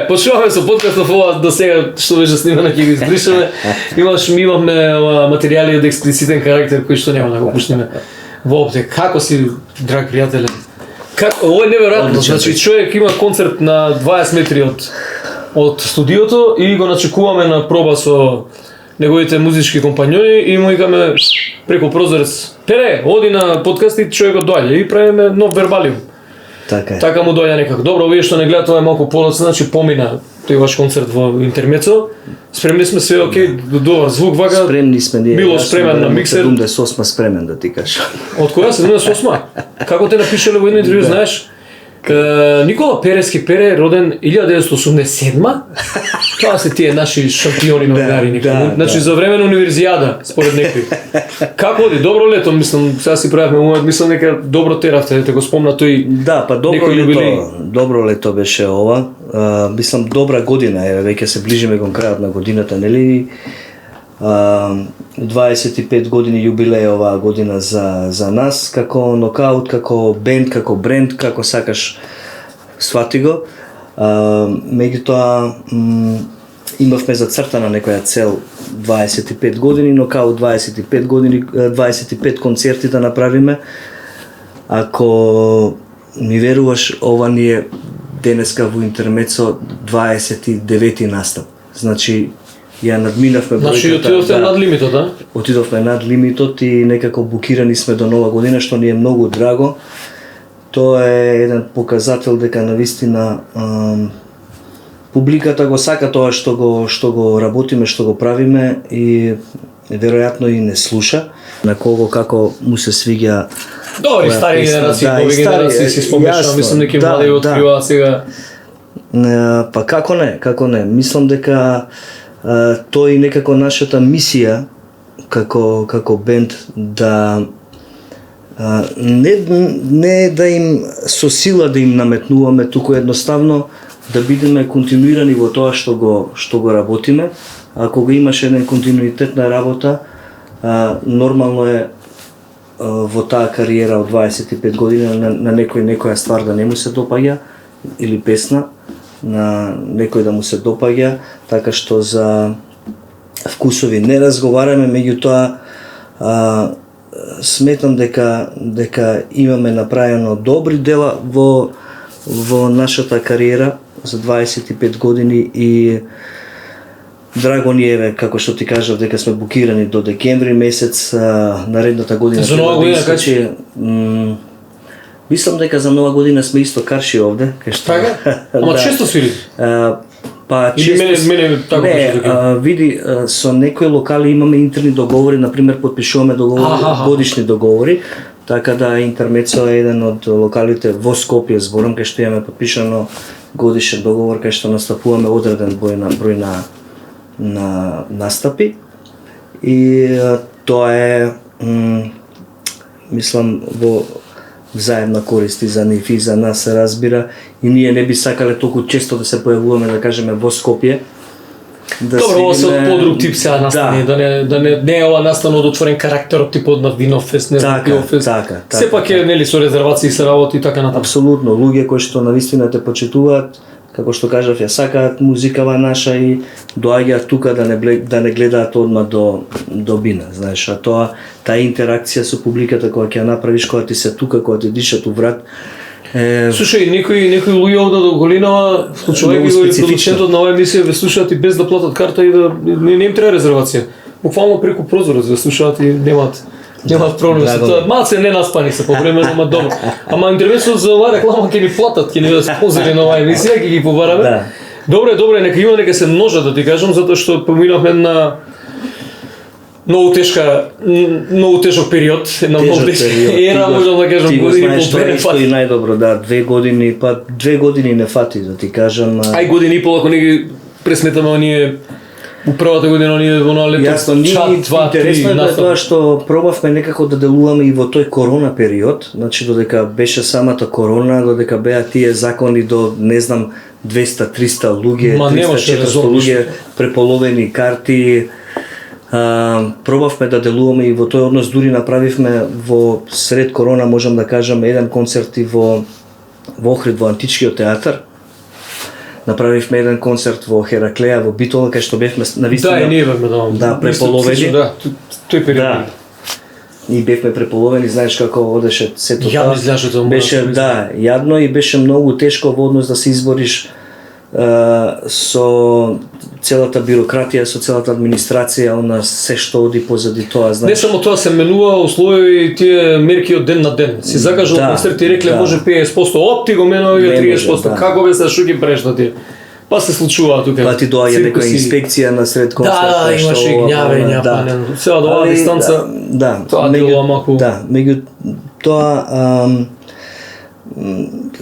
Почуваме со подкастов ова до сега што беше снимано ќе го избришеме. Имавме материјали од експлицитен карактер кои што нема да го пуштиме воопште. Како си, драг пријателе? Ова е неверојатно. Значи човек има концерт на 20 метри од студиото и го начекуваме на проба со неговите музички компањони и му викаме преку прозорец: Пере, оди на подкаст и човекот доаѓа и правиме нов вербалиум. Така му доаѓа некако. Добро, овие што не гледат, ова е малку подоцна, значи помина тој ваш концерт во интермецо. Спремни сме, све окей, добар звук вака. Спремни сме ние. Било спремен на миксер. 78 спремен да ти кажам. Од која 78? Како те напишале во едно интервју, знаеш? Никола Перески Пере, роден 1987. Тоа се тие наши шампиони новинари. Значи за време на универзијада, според некои. Како оди? Добро лето, мислам, сега си правевме момент, мислам дека добро теравте, те го спомна тој. Да, па добро лето беше ова. Мислам добра година е, веќе се ближиме кон крајот на годината, нели? 25 години јубилеј оваа година за нас, како нокаут, како бенд, како бренд, како сакаш свати го. Меѓутоа имавме зацртана некоја цел 25 години, нокаут 25 години, 25 концерти да направиме. Ако ми веруваш, ова ни е денеска во интермецо 29 настап. Значи ја надминавме бројката. Значи отидовте над лимитот, а? Отидовме над лимитот и некако букирани сме до нова година, што ни е многу драго. Тоа е еден показател дека навистина публиката го сака тоа што го работиме, што го правиме и веројатно и не слуша. На кого како му се свиѓа. Добри стари генерации, нови генерации си спомнешам, мислам дека млади откриваат сега. Па како не, мислам дека тој некако нашата мисија како бенд да не да им со сила да им наметнуваме, туку едноставно да бидеме континуирани во тоа што го работиме. Ако го имаш еден континуитет на работа, нормално е во таа кариера од 25 години на некоја ствар да не му се допаѓа или песна на некој да му се допаѓа, така што за вкусови не разговараме, меѓутоа сметам дека имаме направено добри дела во нашата кариера за 25 години и драго ни е, како што ти кажав, дека сме букирани до декември месец наредната година. За нова година качи? Мислам дека за нова година сме исто карши овде, кај што. Така? Ама често свири? Па често. Мене тако види, со некои локали имаме интерни договори, например потпишуваме годишни договори, така да Интермецо е еден од локалите во Скопје, зборам, кај што имаме потпишано годишен договор, кај што настапуваме одреден број на настапи и тоа е мислам во заедна корист и за нив и за нас се разбира и ние не би сакале толку често да се појавуваме, да кажеме, во Скопје. Добро, ова се од подруг тип сега настани, да не е ова настан од отворен карактер од типот на Винофест, не знам Пиофест. Така. Сепак е, нели, со резервации се работи и така натаму. Апсолутно, луѓе кои што навистина те почитуваат, како што кажав, ја сакаат музикава наша и доаѓаат тука да не гледаат одма до бина, знаеш, а таа интеракција со публиката која ќе направиш, кога ти се тука, кога ти дишат у врат. Слушај, некои луѓе овде до околинава, вклучувајќи го и продуцентот на оваа емисија, ве слушаат и без да платат карта и да не им треба резервација. Буквално преку прозорец ве слушаат и немаат проблем со тоа. Малце ненаспани се по време, ама добро. Ама интересот за оваа реклама ќе ни платат, ќе ни да спонзори на оваа емисија, ќе ги побараме. Добре, нека се множат, да ти кажам, затоа што поминавме на многу тежок период, една многу тежка ера, можам да кажам, години по две не фати. И најдобро, 2 години не фати, да ти кажам. Ај години и пол, ако не ги пресметаме оние у првата година, оние во лето, интересно е тоа што пробавме некако да делуваме и во тој корона период, значи додека беше самата корона, додека беа тие закони до, не знам, 200-300 луѓе, 300-400 луѓе, преполовени карти, пробавме да делуваме и во тој однос, дури направивме во сред корона, можам да кажам, еден концерт и во Охрид, во Античкиот театар. направивме еден концерт во Хераклеја, во Битола, кај што бевме навистина. Да, и ние бевме преполовени. Да, тој период. Да. И бевме преполовени, знаеш како одеше сето тоа. Јадно изгледаше тоа. Беше, да, јадно и беше многу тешко во однос да се избориш со целата бирократија, со целата администрација, она се што оди позади тоа, знаеш. Не само тоа, се менува услови и тие мерки од ден на ден. Си закажал концерт, ти рекле може 50%, оп ти го менува 30%. Како бе се шуги прешта ти? Па се случува тука. Па ти доаѓа некоја инспекција на сред концерт. Да, имаше гњавења, па сега до оваа дистанца. Да, тоа делува малку. Да, меѓутоа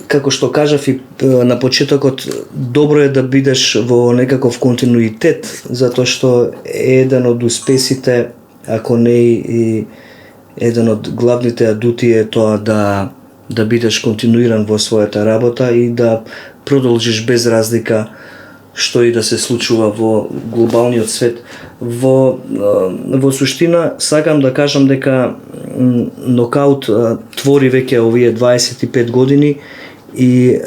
како што кажав и на почетокот, добро е да бидеш во некаков континуитет, затоа што еден од успесите, ако не и еден од главните адути е тоа да бидеш континуиран во својата работа и да продолжиш без разлика што и да се случува во глобалниот свет. Во суштина сакам да кажам дека Нокаут твори веќе овие 25 години и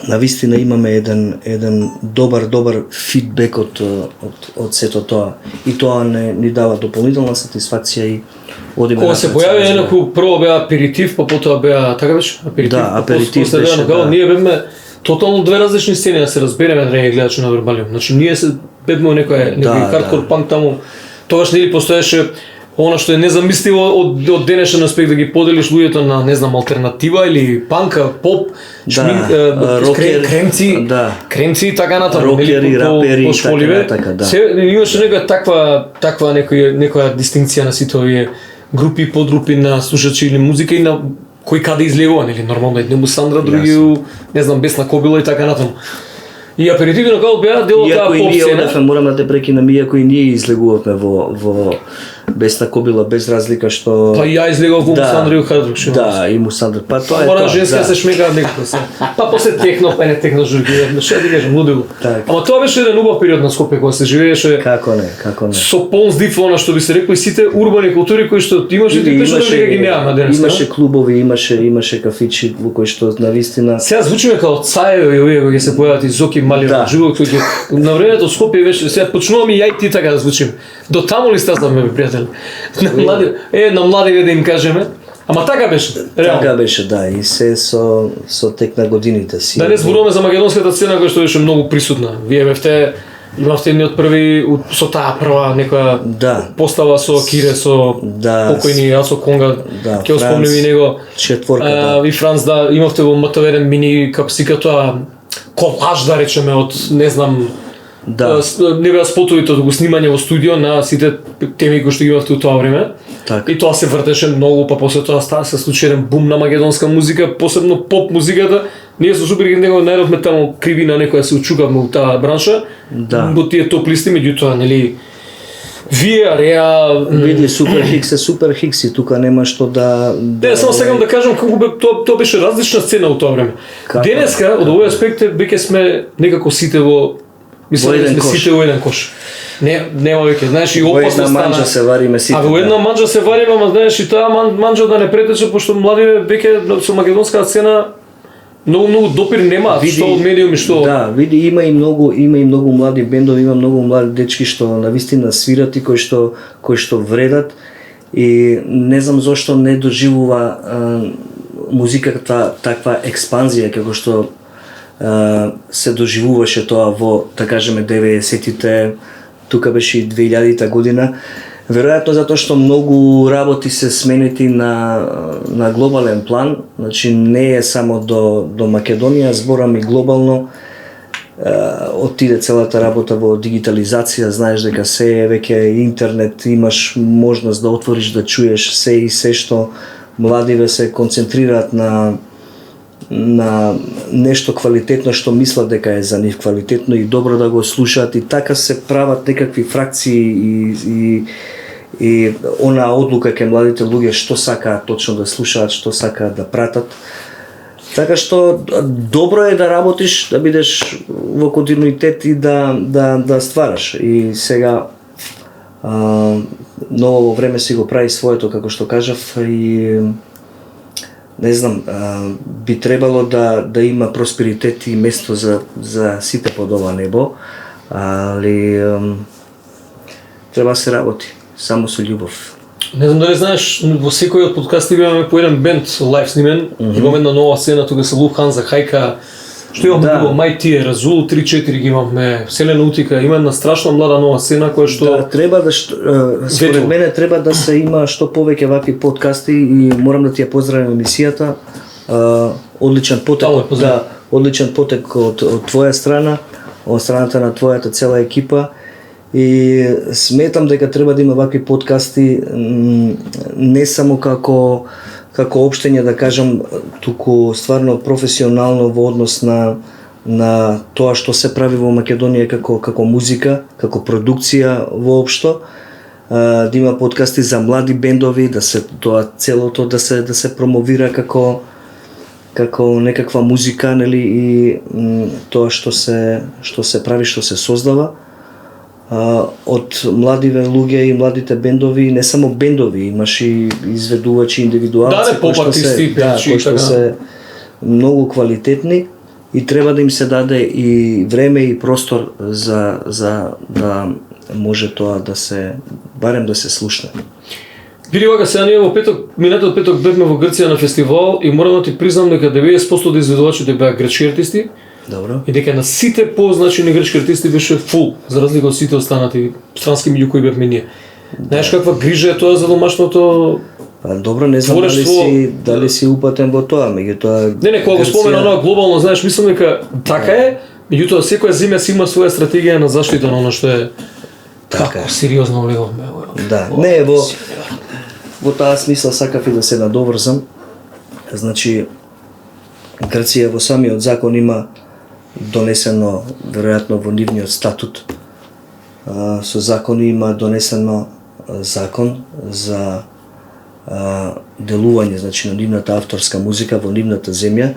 навистина имаме еден добар фидбек од сето тоа. И тоа ни дава дополнителна сатисфакција и одиме. Кога се појави некој прво беа аперитив, па потоа беа така беше аперитив. Да, аперитив беше. Ние бевме тотално две различни сцени, да се разбереме, драги гледачи на Вербалиум. Значи ние се бевме некој хардкор панк таму. Тогаш нели постоеше она што е незамисливо од денешен аспект, да ги поделиш луѓето на, не знам, алтернатива или панка, поп, рокер, кремци и така натаму, рокери, рапери, така, да. Имаше таква некоја дистинкција на сите овие групи, подгрупи на слушачи или музика и на кој каде излегува, нели, нормално, еднему Сандра, други, не знам, Бесна Кобила и така натаму. И аперитиви на као беа дел од таа поп сцена. Морам да те прекинам, иако и ние излегувавме во Бесна Кобила, без разлика што... Па ја излегував во Мусандра и Хадрук. Да, и Мусандра. Па тоа е тоа. Мора женска се шмекаат некако се. Па после техно, па не техно журки, што да ти кажам, лудило. Ама тоа беше еден убав период на Скопје кога се живееше. Како не. Со полн здив, она што би се рекли сите урбани култури кои што имаше ти пеше дека ги нема денес. Имаше клубови, имаше кафичи во кои што навистина. Сега звучиме како Цаево и овие кои се појават и Зоки Мали, живот кој на времето Скопје беше, сега почнуваме и ја и ти така да звучиме. До таму ли стазнавме, пријатели? На млади да им кажеме. Ама така беше, реално. Така беше, да, и се со тек на годините си. Да не зборуваме за македонската сцена која што беше многу присутна. Вие бевте, имавте едни од први со таа прва некоја постава со Кире, со покојни Асо Конга, ќе го спомним и него. Четворка, и Франц, да, имавте во МТВ еден мини, како си тоа колаж, да речеме, од, не знам, не беа спотовите од го снимање во студио на сите теми кои што ги имавте у тоа време. Так. И тоа се вртеше многу, па после тоа се случи еден бум на македонска музика, посебно поп музиката. Ние со Супер него најдовме таму кривина некоја се учукавме у таа бранша. Во тие топ листи, меѓутоа, нели, вие, Реа... Види, Супер Хикс е Супер Хикс и тука нема што да... Не, само сакам да кажам како тоа беше различна сцена у тоа време. Денеска, од овој аспект, веќе сме некако сите мислам да сме сите во еден кош. Нема веќе, знаеш, и опасно стана. Во една манџа се вариме сите. Во една манџа се вариме, ама знаеш, и таа манџа да не претече, пошто млади веќе со македонската сцена многу допир немаат, што од медиуми, што... Да, види, има и многу млади бендови, има многу млади дечки што навистина свират и кои што вредат и не знам зошто не доживува музиката таква експанзија како што се доживуваше тоа во, да кажеме, 90-тите, тука беше и 2000-та година. Веројатно затоа што многу работи се сменети на глобален план, значи не е само до Македонија, зборам и глобално, отиде целата работа во дигитализација, знаеш дека се е веќе интернет, имаш можност да отвориш, да чуеш се и се што младиве се концентрираат на нешто квалитетно што мислат дека е за нив квалитетно и добро да го слушаат и така се прават некакви фракции и она одлука кај младите луѓе што сакаат точно да слушаат, што сакаат да пратат. Така што добро е да работиш, да бидеш во континуитет и да ствараш. И сега ново време си го прави своето, како што кажав, и не знам, би требало да има просперитет и место за сите под ова небо, али треба да се работи, само со љубов. Не знам дали знаеш, во секој од подкасти имаме по еден бенд лайв снимен, имаме една нова сцена, тука се Луфханза, Хајка, што имаме тука, Мај Тие, Разул, 3-4 ги имаме, Вселена Утика, има една страшно млада нова сцена која што... Да, треба да, според мене треба да се има што повеќе вакви подкасти и морам да ти ја поздравам емисијата, одличен потек, да, одличен потек од твоја страна, од страната на твојата цела екипа. И сметам дека треба да има вакви подкасти не само како општење, да кажам, туку стварно професионално во однос на тоа што се прави во Македонија како музика, како продукција воопшто, да има подкасти за млади бендови, да се тоа целото да се промовира како некаква музика, нели, и тоа што се прави, што се создава од младиве луѓе и младите бендови, не само бендови, имаш и изведувачи индивидуалци кои што се многу квалитетни и треба да им се даде и време и простор за да може тоа да се барем да се слушне. Види вака, сега ние во минатиот петок бевме во Грција на фестивал и морам да ти признам дека 90% од изведувачите беа грчки артисти. Добро. И дека на сите позначени грчки артисти беше фул, за разлика од сите останати странски меѓу кои бевме ние. Знаеш каква грижа е тоа за домашното? Добро, не знам дали си упатен во тоа, меѓутоа... Не, кога го спомена оноа глобално, знаеш, мислам дека така е, меѓутоа секоја земја си има своја стратегија на заштита на оно што е... Така. Како сериозно влегавме. Да, не, во таа смисла сакав и да се надоврзам. Значи, Грција во самиот закон има донесено, веројатно во нивниот статут, со закони има донесено закон за делување, значи, на нивната авторска музика во нивната земја,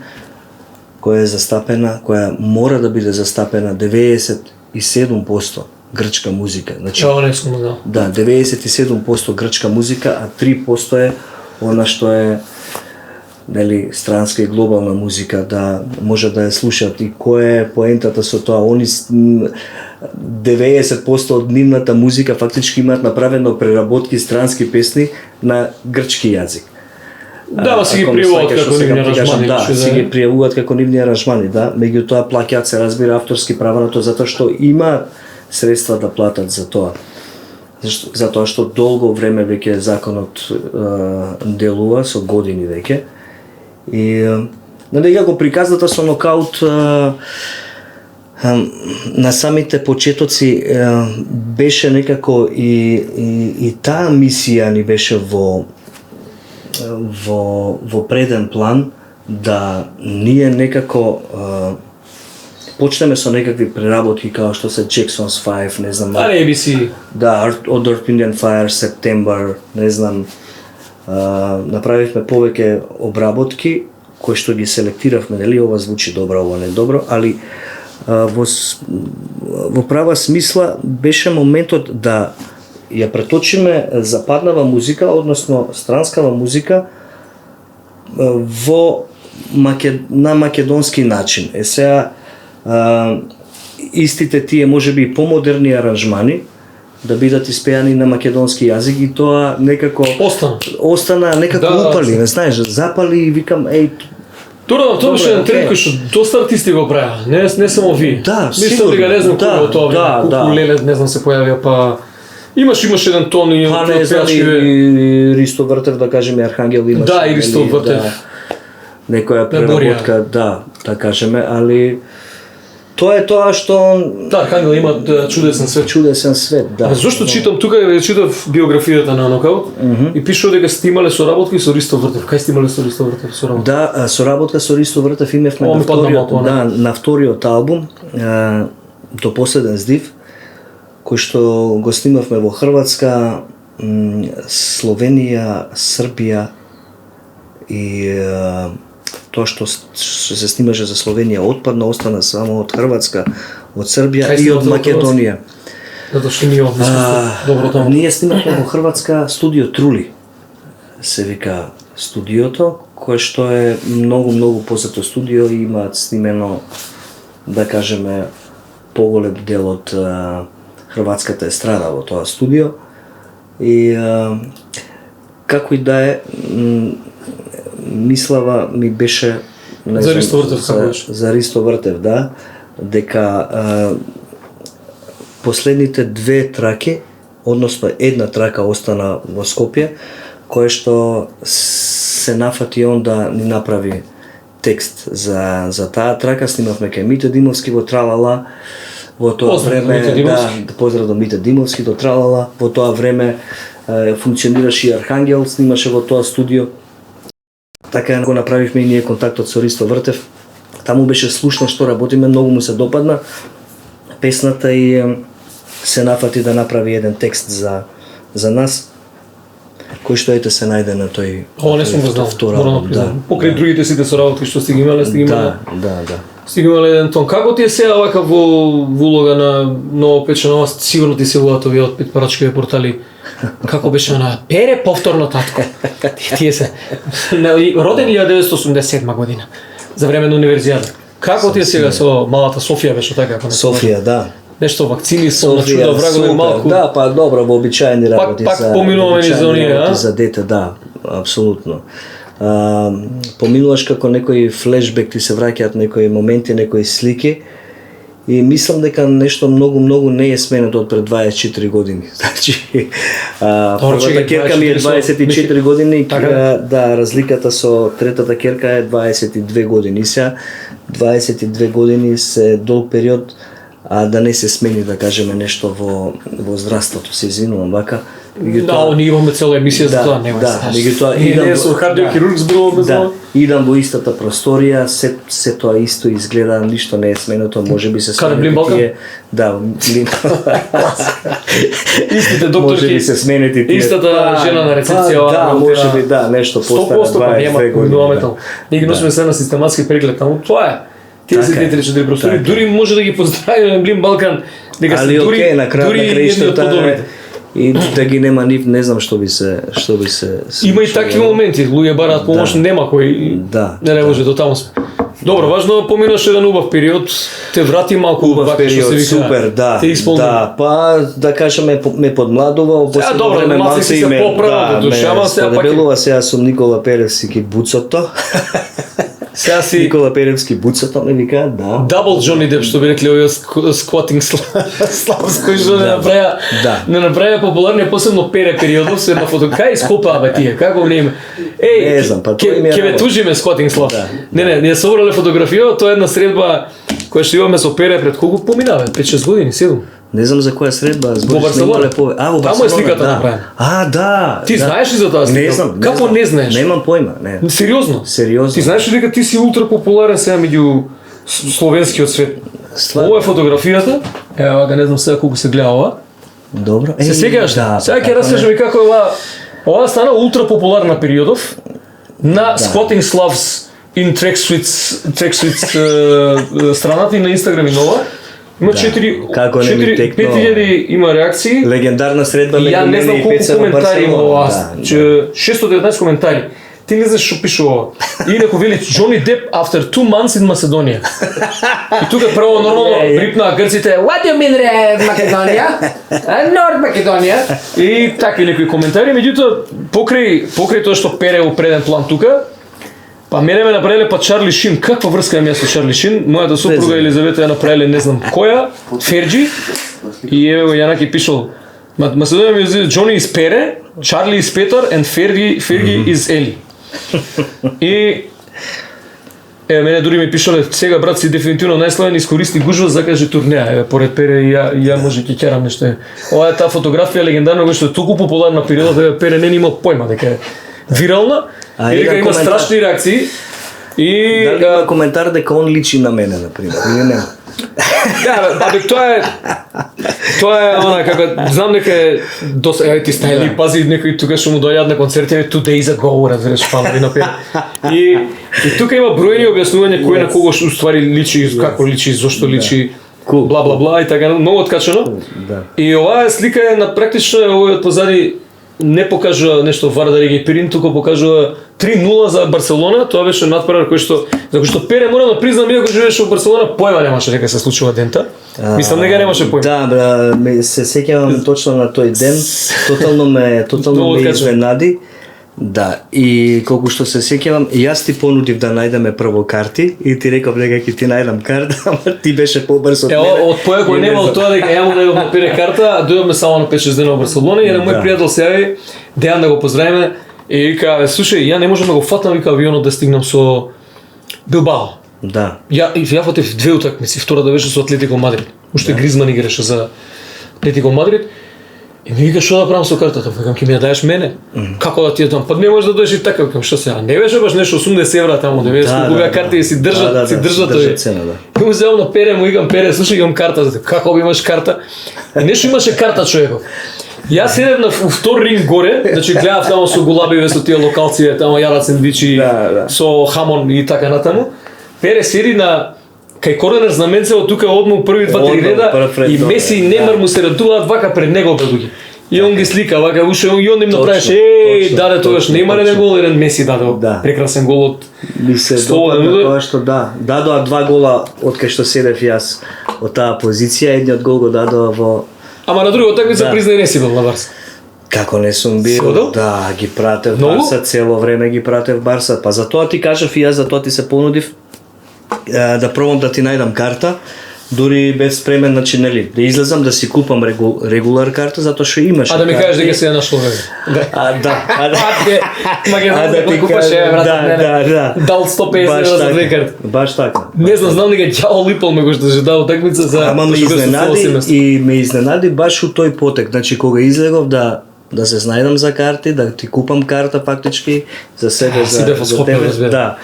која е застапена, која мора да биде застапена 97% грчка музика. Значи, да, 97% грчка музика, а 3% е она што е, нели, странска и глобална музика, да може да ја слушат. И која е поентата со тоа? Они 90% од нивната музика фактички имаат направено преработки странски песни на грчки јазик. Да, си ги пријавуваат како нивни аранжмани. Да, си ги пријавуваат како нивни аранжмани, да. Меѓутоа плаќаат, се разбира, авторски права на тоа, затоа што имаат средства да платат за тоа. Затоа што долго време веќе законот делува, со години веќе. И нали, како приказната со нокаут на самите почетоци беше некако и таа мисија ни беше во преден план, да ние некако почнеме со некакви преработки како што се Jackson's 5, не знам. ABC. Да, од Earth, Wind and Fire, September, не знам. Направивме повеќе обработки кои што ги селектиравме, нели, ова звучи добро, ова не добро, али во права смисла беше моментот да ја преточиме западнава музика, односно странскава музика на македонски начин. Сега истите тие можеби помодерни аранжмани да бидат испеани на македонски јазик и тоа некако остана некако упали, не знаеш, запали и викам Тоа беше еден тренд кој што доста артисти го правеа, не само ви. Да, мислам дека не знам кога тоа, Кукулеле, не знам се појавија, па имаш еден тон и па не знам и Ристо Вртев, да кажеме, Архангел имаш. Да, и Ристо Вртев. Некоја преработка, да кажеме, али тоа е тоа што... Да, Архангел има чудесен свет. Чудесен свет, да. Зошто читам тука, читав биографијата на Нокаут и пишува дека сте имале соработки со Ристо Вртев. Кај сте имале со Ристо Вртев соработка? Да, соработка со Ристо Вртев имевме на вториот албум, До последен здив, кој што го снимавме во Хрватска, Словенија, Србија и тоа што се снимаше за Словенија отпадна, остана само од Хрватска, од Србија и од Македонија. Затоа што ние ние снимавме во Хрватска студио Трули, се вика студиото, кое што е многу познато студио и имаат снимено, да кажеме, поголем дел од хрватската естрада во тоа студио. И како и да е, мислава ми беше за Ристо Вртев, за Ристо Вртев, да, дека последните две траки, односно една трака остана во Скопје, кој што се нафати он да ни направи текст за таа трака. Снимавме кај Мите Димовски во Тралала. Во тоа време, поздрав до Мите Димовски, до Тралала. Во тоа време функционираше и Архангел, снимаше во тоа студио. Така го направивме и ние контактот со Ристо Вртев. Таму беше слушно што работиме, многу му се допадна песната и се нафати да направи еден текст за нас, кој што ете се најде на тој. Ова не сум го знал, морам да признам. Покрај другите сите соработки што сте ги имале, Да. Сте ги имале еден тон. Како ти е сега вака во улога на новопечено, сигурно ти се улогат овие од парачкови портали. Како беше она Пере повторно татко. Тие се роден 1987 година, за време на универзијата. Како ти е сега со малата Софија беше така? Софија, да. Нешто вакцини со на чудо врагови малку. Да, па добро, вообичаени работи пак поминуваме низ оние, за дете, да, апсолутно. Поминуваш како некои флешбек, ти се враќаат некои моменти, некои слики. И мислам дека нешто многу не е сменето од пред 24 години. Значи, првата керка ми е 24 години, да, разликата со третата керка е 22 години. Сега 22 години се долг период, а да не се смени, да кажеме, нешто во здравството, се извинувам вака. Да, ние имаме цела емисија за тоа, нема меѓутоа идам со кардиохирург зборуваме за тоа. Идам во истата просторија, се тоа исто изгледа, ништо не е сменето, можеби се сменети тие. Да, истите докторки. Можеби се сменети тие. Истата жена на рецепција. Да, можеби да, нешто постана 22 години. Ние ги носиме се на систематски преглед, таму тоа е. Тие се две четири простори, дури може да ги поздравиме Блин Балкан, дека се дури на крајшто и да ги нема нив, не знам што би се Има и такви моменти, луѓе бараат помош, нема кој не може до таму сме. Добро, важно поминаш еден убав период, те врати малку убав период, супер, да. Да, па да кажеме ме подмладува, после време малку се поправа, подебелува, сега сум Никола Перевски буцото. Сега си Никола Перевски буцато ме вика, да. Дабл Джони Деп, што би рекли овој сквотинг славс кој што не направија популарни, посебно Пере периодов, се на фотокај скопаа бе тие, како не име. Не знам, па тој ми ќе ве тужиме сквотинг слав. Не, ние собрале фотографија, тоа е една средба која што имаме со Пере пред колку поминаве, 5-6 години, 7. Не знам за која средба, во Барселона. Во Барселона. Таму е сликата направена. Да. Ти знаеш ли за таа слика? Не знам. Како не знаеш? Немам појма, не. Сериозно? Сериозно. Ти знаеш ли дека ти си ултра популарен сега меѓу словенскиот свет? Ова е фотографијата. Ева га, не знам сега колку се гледа ова. Добро. Се сеќаваш? Сега ќе раскажам и како е ова стана ултра популарна периодов на Squatting Slavs in Tracksuits страната и на Инстаграм и нова. Има 5000 има реакции. Легендарна средба меѓу мене и Пеца во Барселона. 619 коментари. Ти не знаеш што пише ова. И некој вели Johnny Depp after 2 months in Macedonia. И тука прво нормално рипнаа грците. What do you mean Macedonia? North Macedonia. И така некои коментари, меѓутоа покрај тоа што Пере во преден план тука, па мене ме направиле па Чарли Шин. Каква врска имам јас со Чарли Шин? Мојата сопруга Елизавета ја направиле не знам која, Ферджи. И еве го Јанаки пишал Macedonian is Johnny is Pere, Charlie is Petar and Fergie is Eli. И мене дури ми пишале сега брат си дефинитивно најславен, искористи гужва закаже турнеа. Еве поред Пере и ја може ќе ќерам нешто. Ова е таа фотографија легендарна која што е толку популарна периодот, еве Пере не има појма дека е вирална. И дека има страшни реакции. И дали има коментар дека он личи на мене, например, или не? Да, бе, тоа е она како знам дека доста ти стајли пази некој тука што му доаѓаат на концерти, two days ago, разбираш, фанови на Пере. И тука има бројни објаснувања кој на кого што ствари личи, како личи, зошто личи, бла бла бла и така многу откачено. И оваа слика е на практично овој од позади не покажува нешто Вардар и Перин, туку покажува 3-0 за Барселона, тоа беше натпревар кој што Пере морам да признам, иако живееше во Барселона, појма немаше дека се случува дента. Мислам дека немаше појма. Да, бра, се сеќавам точно на тој ден, тотално ме изненади. Да, и колку што се сеќавам, јас ти понудив да најдеме прво карти и ти реков дека ќе ти најдам карта, ама ти беше побрз од мене. Од појако немал тоа дека ја му најдов на Пере карта, дојдовме само на 5-6 дена во Барселона и на мој пријател се јави, Дејан да го поздравиме и вика, слушај, ја не можам да го фатам вика авионот да стигнам со Билбао. Да. Ја фатив 2 утакмици, втората беше со Атлетико Мадрид. Уште Гризман играше за Атлетико Мадрид. И ми вика, што да правам со картата? Викам, ќе ми ја даеш мене? Како да ти ја дам? Па не можеш да дојдеш и така. Викам, што сега? Не беше баш нешто 80 евра таму, 90 кога карти и си држат тој. Цена, да. И му земам на Пере, му викам, Пере, слушај, имам карта за те. Како имаш карта? И нешто имаше карта човеков. Јас седев на втор ринг горе, значи гледав таму со гулабиве, со тие локалци, таму јадат сендвичи, со хамон и така натаму. Пере седи на кај корнер знаменцево тука одму први 2-3 реда и Меси и Немар му се редуваат вака пред него луѓе. И он ги слика вака, уште и он им направише, даде тогаш Немар еден гол, еден Меси даде прекрасен гол од ми се допадна тоа што дадоа 2 гола од кај што седев јас од таа позиција, едниот гол го дадоа во. Ама на другата такмица признај не си бил на Барса. Како не сум бил? Да, ги пратев Барса, цело време ги пратев Барса. Па затоа ти кажав и јас, затоа ти се понудив да пробам да ти најдам карта, дури бев спремен, значи, нели, да излезам да си купам регулар карта, затоа што имаше. Да ми кажеш дека се ја нашло веќе. Да ти купаше, да. Дал 150 евра за 2 карти. Баш така. Не знам дека ѓаво липал ме го што се дал такмица за. Ама ме изненади баш у тој потек, значи кога излегов да се знајдам за карти, да ти купам карта фактички за себе, за тебе. Да.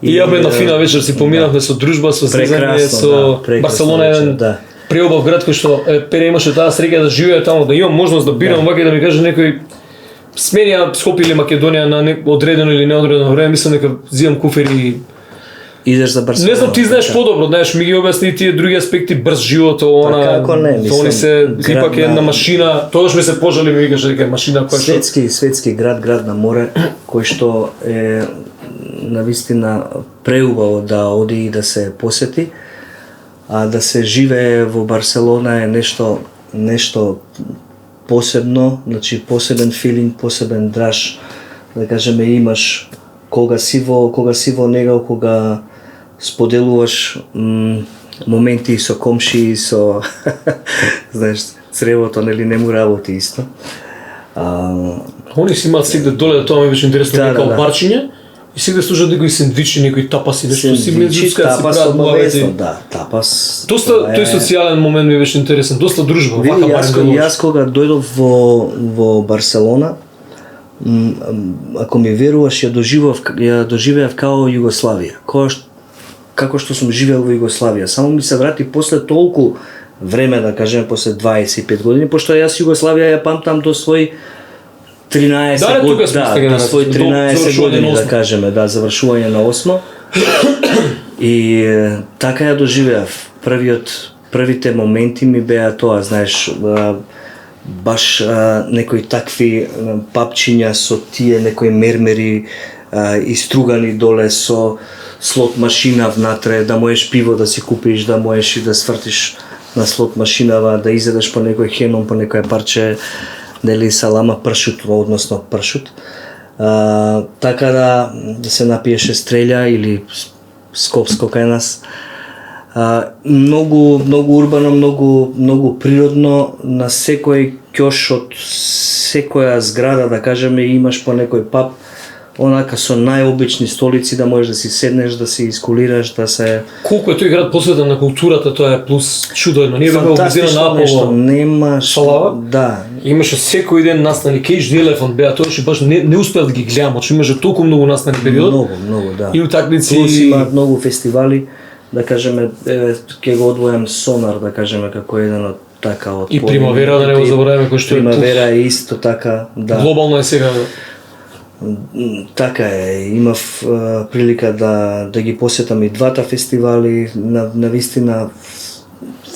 И ја бе на фина вечер си поминавме со дружба, со зезање, со Барселона еден преубав град кој што Пере имаше таа среќа да живее таму, да имам можност да бирам вака и да ми каже некој сменија Скопје или Македонија на одредено или неодредено време, мислам дека зимам куфер и идеш за Барселона. Не знам, ти знаеш подобро, знаеш, ми ги објасни тие други аспекти, брз живот, како не, мислам. Они се ипак е на машина, тогаш ме се пожали, ми викаше дека е машина која светски град на море, кој што е навистина преубаво да оди и да се посети, а да се живее во Барселона е нешто посебно, значи посебен филинг, посебен драж, да кажеме имаш кога си во него, кога споделуваш моменти со комши, со знаеш, цревото нели не му работи исто. Они си имаат сегде доле, тоа ми беше интересно, некао барчиња. И сега служат некои сендвичи, некои тапаси, нешто си меѓуска, си прават муавети. Да, тапас. Доста тој социјален момент ми беше интересен, доста дружба. Јас кога дојдов во Барселона, ако ми веруваш, ја доживеав као Југославија. Како што сум живеел во Југославија. Само ми се врати после толку време, да кажем, после 25 години, пошто јас Југославија ја памтам до свој 13 години, до свој 13 години, да кажеме, завршување на 8. И така ја доживеав. Првите моменти ми беа тоа, знаеш, баш некои такви папчиња со тие некои мермери истругани доле со слот машина внатре, да можеш пиво да си купиш, да можеш и да свртиш на слот машинава, да изедеш по некој хеном, по некој парче нели салама пршут, односно пршут. Така да се напиеше стрелја или скопско кај нас. Многу урбано, многу природно, на секој ќош од секоја зграда, да кажеме, имаш по некој паб, онака со најобични столици да можеш да си седнеш, да се искулираш, да се. Колку е тој град посветен на културата, тоа е плюс чудно. Ние бевме обезирани на Аполо. Немаш. Салава? Да. Имаше секој ден настани, Cage the Elephant беа, тоа што баш не успеав да ги гледам, што имаше толку многу настани период. Многу, да. И утакмици. Плюс имаат многу фестивали, да кажеме, ќе го одвојам Сонар, да кажеме, како еден од така од. И Примавера, да не го забораваме, кој што е. Примавера е исто така, да. Глобално е сега. Така е, имав прилика да ги посетам и двата фестивали, на вистина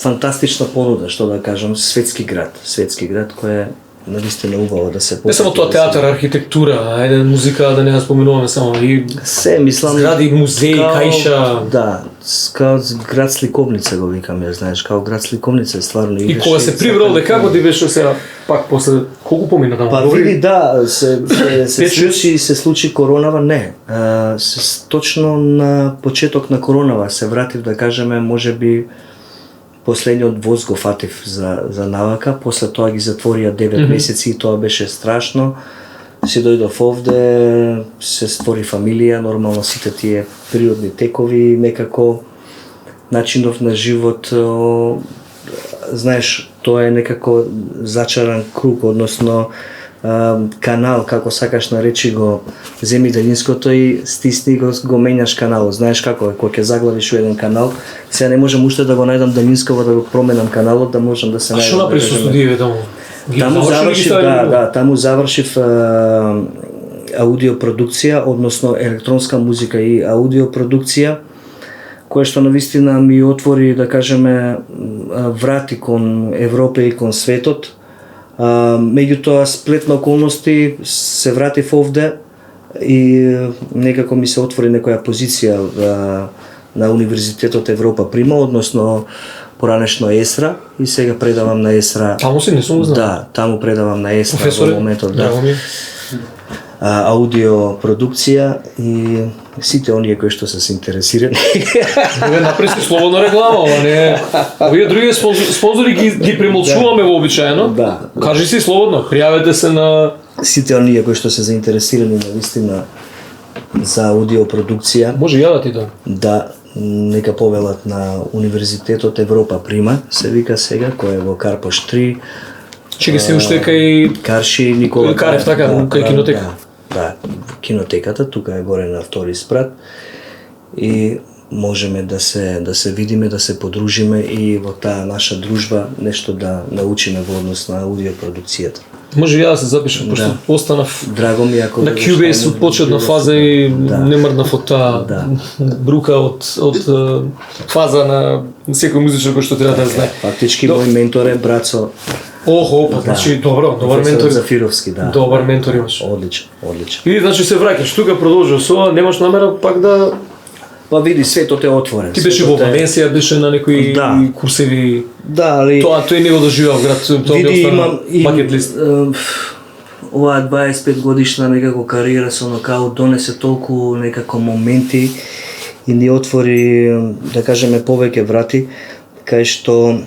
фантастична понуда, што да кажам, светски град кој е навистина убаво да се Не само тоа театар, архитектура, ајде музика да не ја споменуваме само и се мислам згради, музеи, каиша. Да, као град сликовница го викам ја, знаеш, као град сликовница стварно И кога се прибрал дека како ти беше сега пак после колку помина таму? Па види да, се случи коронава, не. Точно на почеток на коронава се вратив да кажеме можеби последниот воз го фатив за навака, после тоа ги затворија 9 месеци и тоа беше страшно. Си дојдов овде, се створи фамилија, нормално сите тие природни текови, некако начинов на живот, знаеш, тоа е некако зачаран круг, односно канал, како сакаш наречи го, земи далинското и стисни го менјаш каналот. Знаеш како е, кога ќе заглавиш у еден канал, сега не можам уште да го најдам далинсково да го променам каналот, да можам да се најдам. А што направи со студиеве таму? Таму завршив, таму завршив аудиопродукција, односно електронска музика и аудиопродукција, која што навистина ми отвори, да кажеме, врати кон Европа и кон светот. Меѓутоа сплет на околности се вратив овде и некако ми се отвори некоја позиција на Универзитетот Европа Прима, односно поранешно ЕСРА, и сега предавам на ЕСРА. Таму си не сум знал. Да, таму предавам на ЕСРА Професоре, во моментот, да. драго ми. Аудиопродукција и сите оние кои што се интересирани. Вие направи си слободна реклама, ова не. Овие други спонзори ги премолчуваме вообичаено. Да. Кажи си слободно, пријавете се на Сите оние кои што се заинтересирани навистина за аудиопродукција. Може ја да ти дам. Да, нека повелат на Универзитетот Европа Прима, се вика сега, кој е во Карпош 3. Чеки се уште кај Карши Никола Карев, така, кај кинотека. Да, кинотеката, тука е горе на втори спрат. И можеме да се видиме, да се подружиме и во таа наша дружба нешто да научиме во однос на аудиопродукцијата. Може ја да се запишам, пошто останав Драго ми ако на Cubase од почетна фаза и не мрднав од таа брука од фаза на секој музичар кој што треба да знае. Фактички мој ментор е Брацо. Охо, па значи добар ментор. Зафировски, да. Добар ментор имаш. Одлично, одлично. И значи се враќаш тука, продолжуваш со ова, немаш намера пак да Па види, светот е отворен. Ти беше во Валенсија, беше на некои курсеви. Да, али Тој не го доживеа град, тоа види, ми остана бакет лист. Оваа 25 годишна некако кариера со нокаут донесе толку некако моменти и ни отвори, да кажеме, повеќе врати, кај што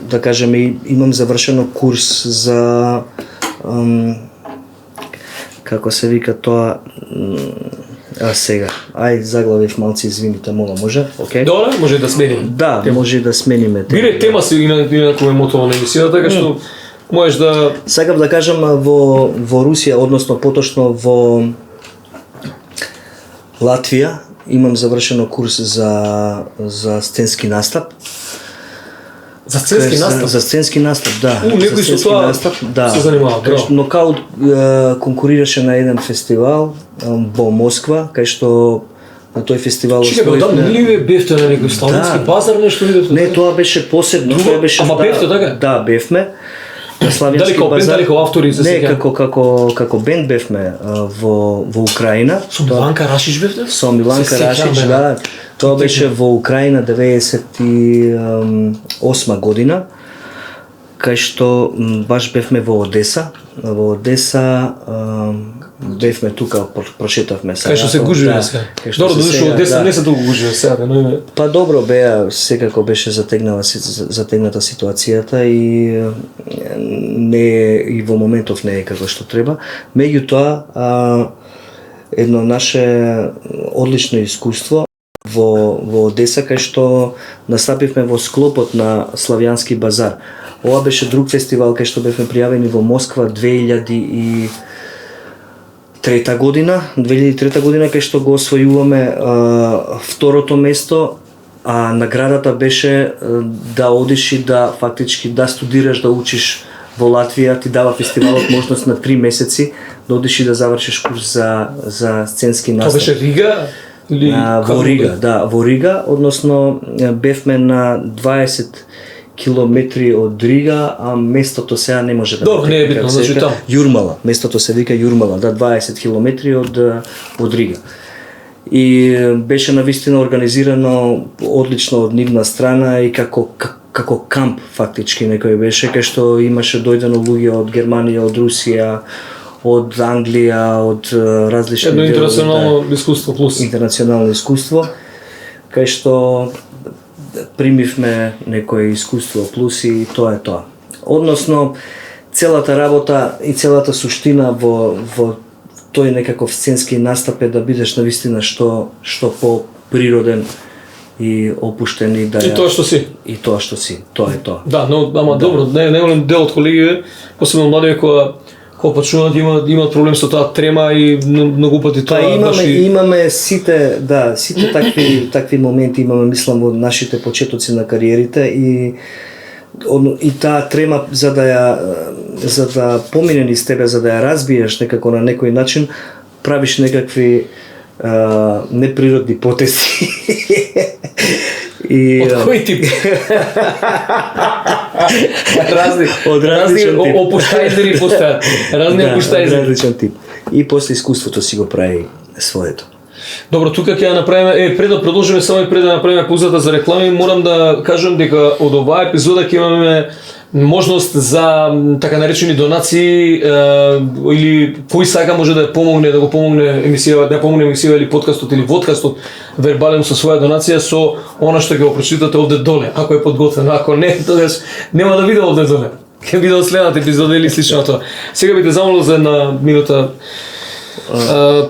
да кажеме, имам завршено курс за како се вика тоа, сега, заглавив малци, извините, може? Океј. Добре, може да смениме. Да, може да смениме тема. Бире тема си инаку ме мотова на емисијата, така што можеш да Сакав да кажам во Русија, односно поточно во Латвија, имам завршено курс за сценски настап. За сценски настап? За сценски настап, да. Некој со тоа се занимава, браво. Нокаут конкурираше на еден фестивал во Москва, кај што на тој фестивал освоивме. Чекај, да, ли бевте на некој славенски пазар нешто видовте? Не, тоа беше посебно, тоа беше. Ама бевте така? Да, бевме. На славенски базар. Дали бенд, дали автори се сеќавам? Не, како бенд бевме во Украина. Со Миланка Рашич бевте? Со Миланка Рашич, да. Тоа беше во Украина 98 година, кај што баш бевме во Одеса. Во Одеса бевме тука, прошетавме сега. Кај што се гужве сега. Добро, дошо Одеса не се толку гужве сега, но па добро беа, секако беше затегната ситуацијата и не и во моментов не е како што треба. Меѓутоа едно наше одлично искуство во Одеса, кај што настапивме во склопот на Славјански базар. Ова беше друг фестивал кај што бевме пријавени во Москва 2003 година, кај што го освојуваме второто место, а наградата беше да одиш и да фактички да студираш, да учиш во Латвија, ти дава фестивалот можност на 3 месеци да одиш и да завршиш курс за сценски настап. Тоа беше Рига? Во Рига, да, во Рига, односно бевме на километри од Рига, а местото сега не може да Добро, не е битно, како се значи вика, таму. Јурмала, местото се вика Јурмала, да, 20 километри од Рига. И беше навистина организирано одлично од нивна страна и како камп фактички некој беше, кај што имаше дојдено луѓе од Германија, од Русија, од Англија, од различни Едно интернационално искуство плюс. Интернационално искуство, кај што примивме некое искуство плюс и тоа е тоа. Односно, целата работа и целата суштина во тој некаков сценски настап е да бидеш навистина што по-природен и опуштен и да И тоа што си. И тоа што си, тоа е тоа. Да, но ама добро, не голем дел од колеги, посебно млади кога почнуваат имаат проблем со таа трема и многу пати тоа имаме сите такви моменти имаме, мислам, во нашите почетоци на кариерите и таа трема за да помине низ тебе, за да ја разбиеш некако на некој начин, правиш некакви неприродни потези. Од кој тип? Разни опуштајзери постојат. Разни опуштајзери. Различен тип. И после искуството си го прави своето. Добро, тука ќе ја направиме, пред да продолжиме само и пред да направиме паузата за реклами, морам да кажам дека од оваа епизода ќе имаме можност за така наречени донации или кој сака може да помогне емисија, да помогне емисија или подкастот или водкастот вербален со своја донација со она што ќе го прочитате овде доле, ако е подготвено, ако не, тогаш нема да види овде доле. Ќе биде од следната епизода или слично тоа. Сега би те замолил за една минута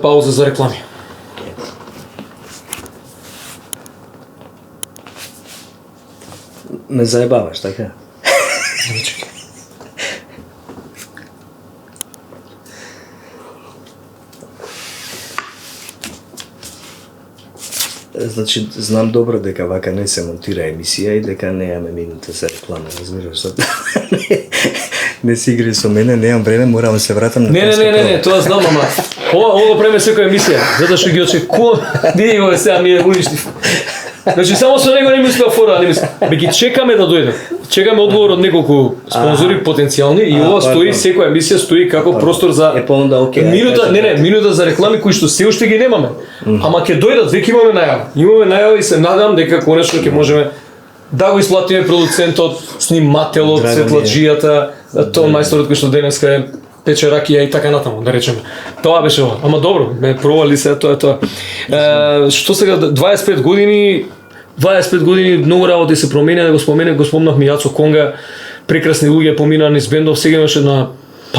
пауза за реклами. Ме заебаваш, така? Значи, знам добро дека вака не се монтира емисија и дека неаме минута за реклама, разбираш? Не си игри со мене, неам време, морам да се вратам на Не, тоа знам, ама ова го правиме секоја емисија, затоа што ги очекувам, ние го сега ми уништив. Значи само со него не мислам фора, не мислам. Ги чекаме да дојде. Чекаме одговор од неколку спонзори потенцијални и ова стои, секоја емисија стои како простор за минута за реклами кои што се уште ги немаме. Ама ќе дојдат, веќе имаме најава. Имаме најава и се надам дека конечно ќе можеме да го исплатиме продуцентот, снимателот, светладжијата, тон мајсторот кој што денеска пече ракија и така натаму, да речеме. Тоа беше ова. Ама добро, ме провали се, тоа е тоа. Што сега 25 години многу работи се променија, да го спомнавме Јацо Конга, прекрасни луѓе поминаа низ бендов, сега имаше една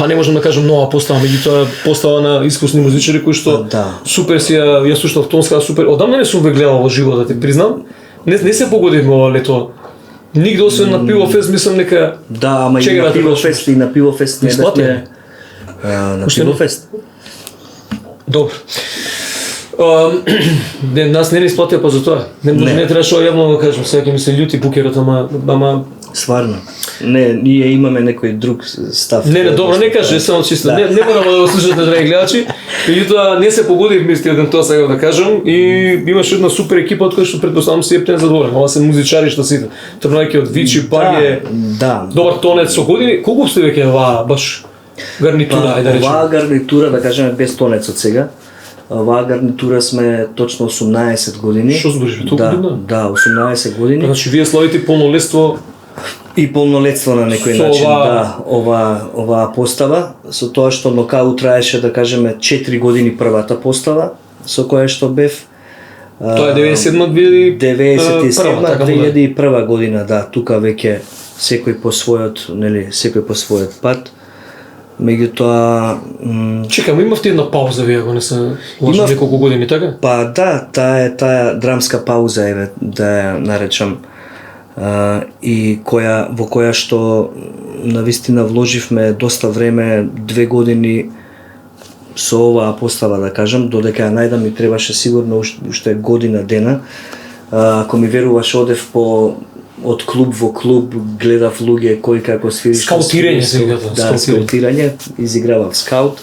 не можам да кажам нова постава, меѓутоа постава на искусни музичари кои што супер си ја слушнав тонска, супер. Одамна не сум ве гледал во живо, да ти признам. Не се погодивме ова лето. Нигде освен на Пивофест, мислам дека ама и на Пивофест не дадме на Пивофест. Добро. Нас не исплатија па за тоа. Не требаше јавно да кажам, сега ќе ми се љути букерот, ама стварно. Не, ние имаме некој друг став. Не, добро, не кажи, само чисто. Не морам да го слушате, драги гледачи. Меѓутоа не се погодивме истиот ден, тоа сега да кажам, и имаше една супер екипа од која што претпоставам си ептен задоволен. Ова се музичари што сите. Тргнувајќи од Вичи, Баге, добар тонец со години. Колку сте веќе оваа баш гарнитура, ајде да речеме? Оваа гарнитура, да кажеме без тонецот сега. Оваа гарнитура сме точно 18 години. Што збориш, толку година? Да, 18 години. Значи вие славите полнолетство и полнолетство на некој начин, оваа постава, со тоа што нокаут траеше, да кажеме, 4 години првата постава, со која што бев. Тоа е 97-2001 година, да, тука веќе секој по својот пат. Меѓутоа чекам, имавте една пауза вие, ако не се лажам, неколку години, така? Па да, таа драмска пауза е, да ја наречам, и во која што навистина вложивме доста време, 2 години со оваа постава, да кажам, додека ја најдам ми требаше сигурно уште година дена. Ако ми веруваш, одев од клуб во клуб, гледав луѓе кој како свири. Скаутирање се играта. Да, скаутирање, изигравав скаут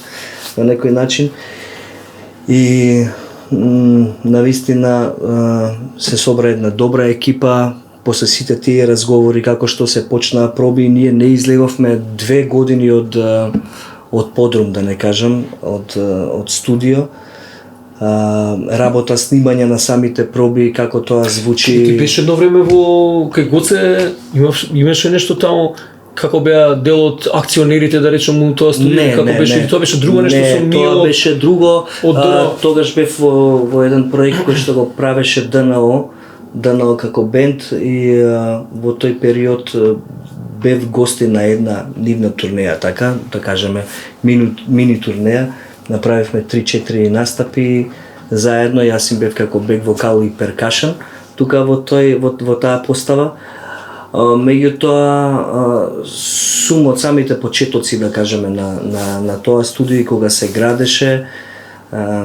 на некој начин. И навистина се собра една добра екипа, после сите тие разговори како што се почнаа проби, ние не излеговме 2 години од подрум, да не кажам, од студио. Работа, снимање на самите проби, како тоа звучи. Ти беше едно време во кај Гоце, имаше нешто таму, како беа дел од акционерите, да речем, тоа студио, како беше, тоа беше друго нешто со Мило. Тоа беше друго. Тогаш бев во еден проект кој што го правеше ДНО како бенд, и во тој период бев гости на една нивна турнеја, така, да кажеме, мини турнеја. Направивме 3-4 настапи заедно, јас им бев како бек вокал и перкашен, тука во таа постава. Меѓутоа, сум од самите почетоци, да кажеме, на тоа студио, кога се градеше.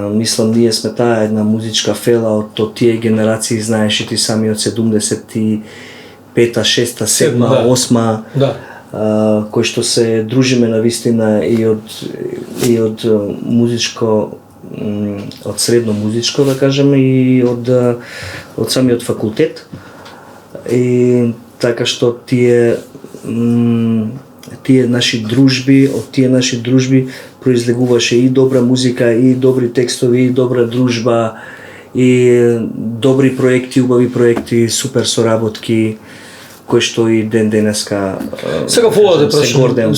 Мислам, ние сме таа една музичка фела од тие генерации, знаеш и ти сами, од 75-та, 6-та, 7-та, 8-та, кои што се дружиме на вистина и од музичко, од средно музичко, да кажеме, и од самиот факултет. И така што тие наши дружби, од тие наши дружби произлегуваше и добра музика, и добри текстови, и добра дружба, и добри проекти, убави проекти, супер соработки, кои што и денеска сега во да прашам,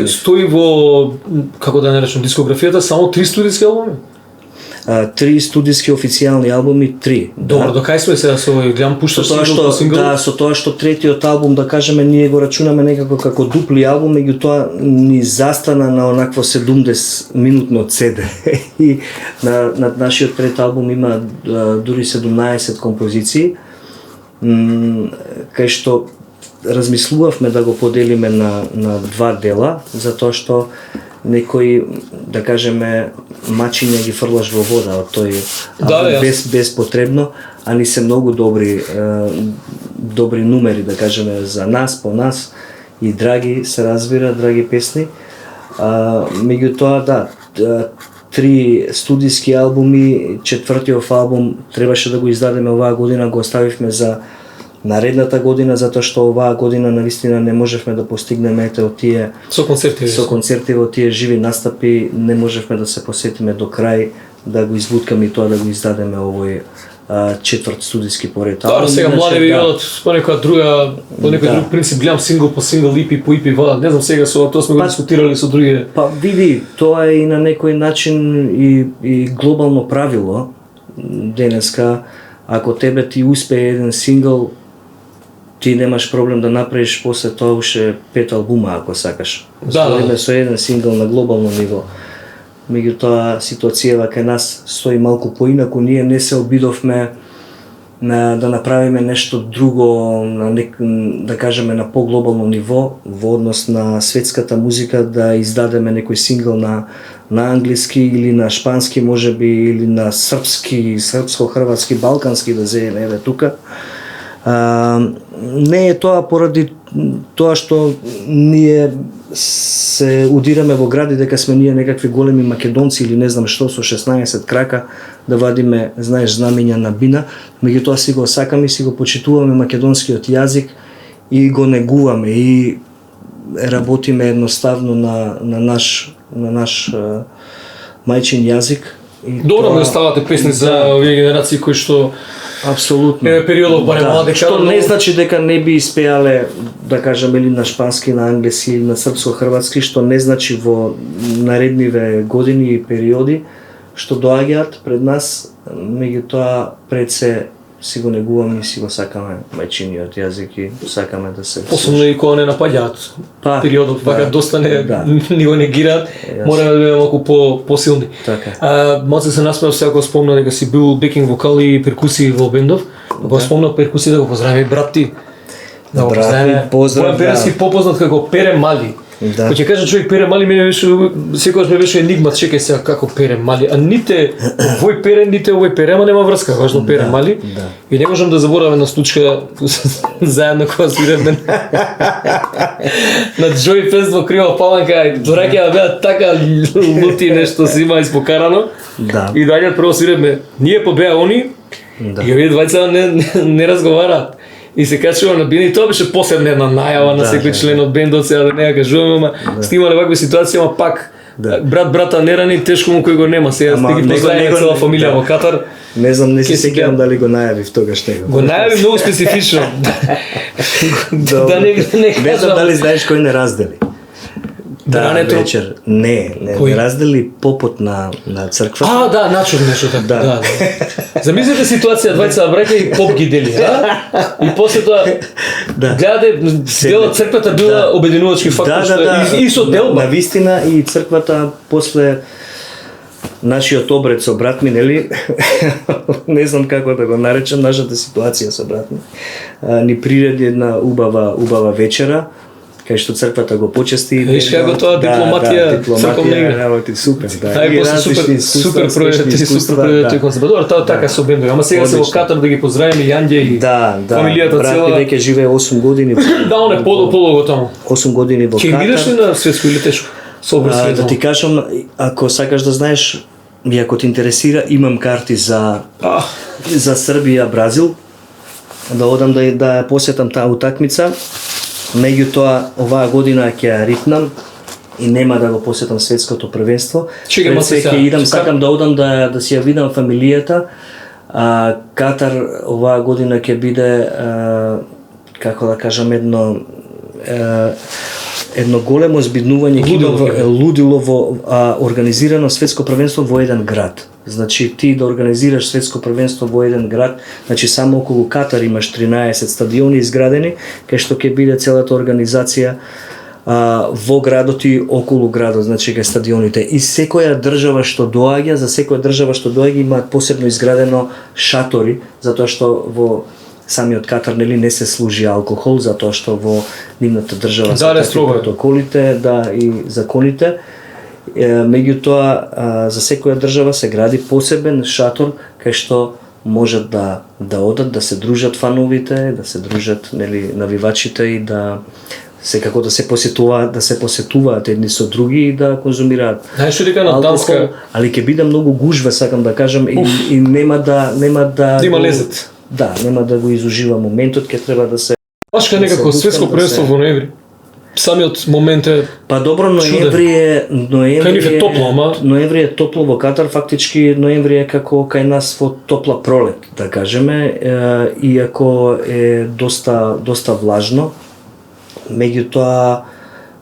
стои во, како да наречам, дискографијата само 3 студиски албуми? 3 студиски официјални албуми, 3. Добро, до кај сме сега со овој гледам пушташ сингл? Да, со тоа што третиот албум, да кажеме, ние го рачунаме некако како дупли албум, меѓутоа ни застана на онакво 70 минутно CD. И на нашиот трет албум има дури 17 композиции, кај што размислувавме да го поделиме на 2 дела, затоа што некои, да кажеме, мачиња ги фрлаш во вода од тој без потребно, а ни се многу добри нумери, да кажеме, за нас, по нас, и драги, се разбира, драги песни. Меѓутоа, да, 3 студиски албуми, 4-тиот албум требаше да го издадеме оваа година, го оставивме за наредната година, затоа што оваа година навистина не можевме да постигнеме од тие со концерти во тие живи настапи, не можевме да се посетиме до крај, да го извуткаме и тоа да го издадеме овој 4 студиски поред. Да, сега млади ви одат по некоја друга, по некој друг принцип, гледам сингл по сингл, EP по EP, не знам сега со тоа сме го дискутирали со други. Па види, тоа е и на некој начин и глобално правило денеска, ако тебе ти успее еден сингл, ти немаш проблем да направиш после тоа уште 5 албума ако сакаш. Да. Со еден сингл на глобално ниво. Меѓутоа ситуацијава кај нас стои малку поинаку, ние не се обидовме да направиме нешто друго, да кажеме на поглобално ниво во однос на светската музика, да издадеме некој сингл на англиски или на шпански можеби, или на српски, српско-хрватски, балкански да земеме еве тука. Не е тоа поради тоа што ние се удираме во гради дека сме ние некакви големи македонци или не знам што со 16 крака да вадиме, знаеш, знамења на бина, меѓутоа си го сакаме и си го почитуваме македонскиот јазик и го негуваме и работиме едноставно на наш мајчин јазик. Добро ми ставате песни за овие генерации кои што апсолутно. Периодов барем млади, што не значи дека не би испеале, да кажеме, или на шпански, на англиски или на српско-хрватски, што не значи во наредниве години и периоди што доаѓаат пред нас, меѓутоа пред се си го негуваме и си го сакаме мајчиниот јазик и сакаме да се... Посебно и кога не напаѓаат периодот, вака доста ни го негираат, мораме да бидеме малку посилни. Малце се насмеав сега кога спомна дека си бил бекинг вокал и перкусии во бендов, кога спомна перкусии да го поздравиме брат ти. Да го поздравиме. Бојан Перески попознат како Пере Мали. Кој ќе кажа човек Пере Мали, мене беше секогаш ме беше енигма, чекај сега како Пере Мали, а ните овој Пере, ните овој Пере, ама нема врска, важно Пере Мали. И не можам да заборавам на случка заедно кога свиревме на Джој Фест во Крива Паланка, дораќа беа така лути нешто си има испокарано. И доаѓаат прво свиревме, ние побеа они, и овие двајца не разговараат. и се качува на бина и тоа беше посебна една најава на секој член од бендот, сега да не ја кажуваме, ама снимале ваква ситуација, ама пак брата не рани, тешко му кој го нема, сега ги познаеме цела фамилија во Катар. Не знам, не се сеќавам дали го најави тогаш него. Го најави многу специфично. Да не знам дали знаеш кој не раздели. Дрането вечер. Не раздели попот на црквата. Да, начур нешто така. Да. Замислете ситуација, двајца браќа и поп ги дели, И после тоа гледаде делот црквата била обединувачки фактор и со делба. На вистина и црквата после нашиот обред со брат ми, нели? Не знам како да го наречам нашата ситуација со брат ми. Ни приреди една убава вечера, кај што црквата го почести. Виж како тоа дипломатија, црковна игра. Работи супер, супер проекти консерватор, тоа така со бендови. Ама сега се во Катар да ги поздравиме Јанѓе и фамилијата цела. Брат ми веќе живее 8 години. Да, он е подолго таму. 8 години во Катар. Ќе бидеш ли на светско или тешко? Да ти кажам, ако сакаш да знаеш, и ако те интересира, имам карти за Србија, Бразил, да одам да ја посетам таа утакмица. Меѓутоа, оваа година ќе ја ритнам и нема да го посетам светското првенство. Ќе идам, сакам да одам да си ја видам фамилијата. Катар оваа година ќе биде, како да кажам, едно големо збиднување, лудило во организирано светско првенство во еден град. Значи ти да организираш светско првенство во еден град, значи само околу Катар имаш 13 стадиони изградени, кај што ќе биде целата организација во градот и околу градот, значи кај стадионите. И секоја држава што доаѓа, за секоја држава што доаѓа имаат посебно изградено шатори, затоа што во самиот Катар не се служи алкохол, затоа што во нивната држава се такви протоколите, и законите. Меѓутоа, за секоја држава се гради посебен шатор кај што можат да одат, да се дружат фановите, да се дружат навивачите и секако да се посетуваат едни со други и да конзумираат. Знаеш ли дека на Данска, али ќе биде многу гужва, сакам да кажам, и нема да има лезет. Да, нема да го изужива моментот, ќе треба да се Пашка некако светско првенство во ноември. Самиот момент е добро, ноември е топло, ама ноември е топло во Катар, фактички ноември е како кај нас во топла пролет, да кажеме, иако е доста влажно. Меѓутоа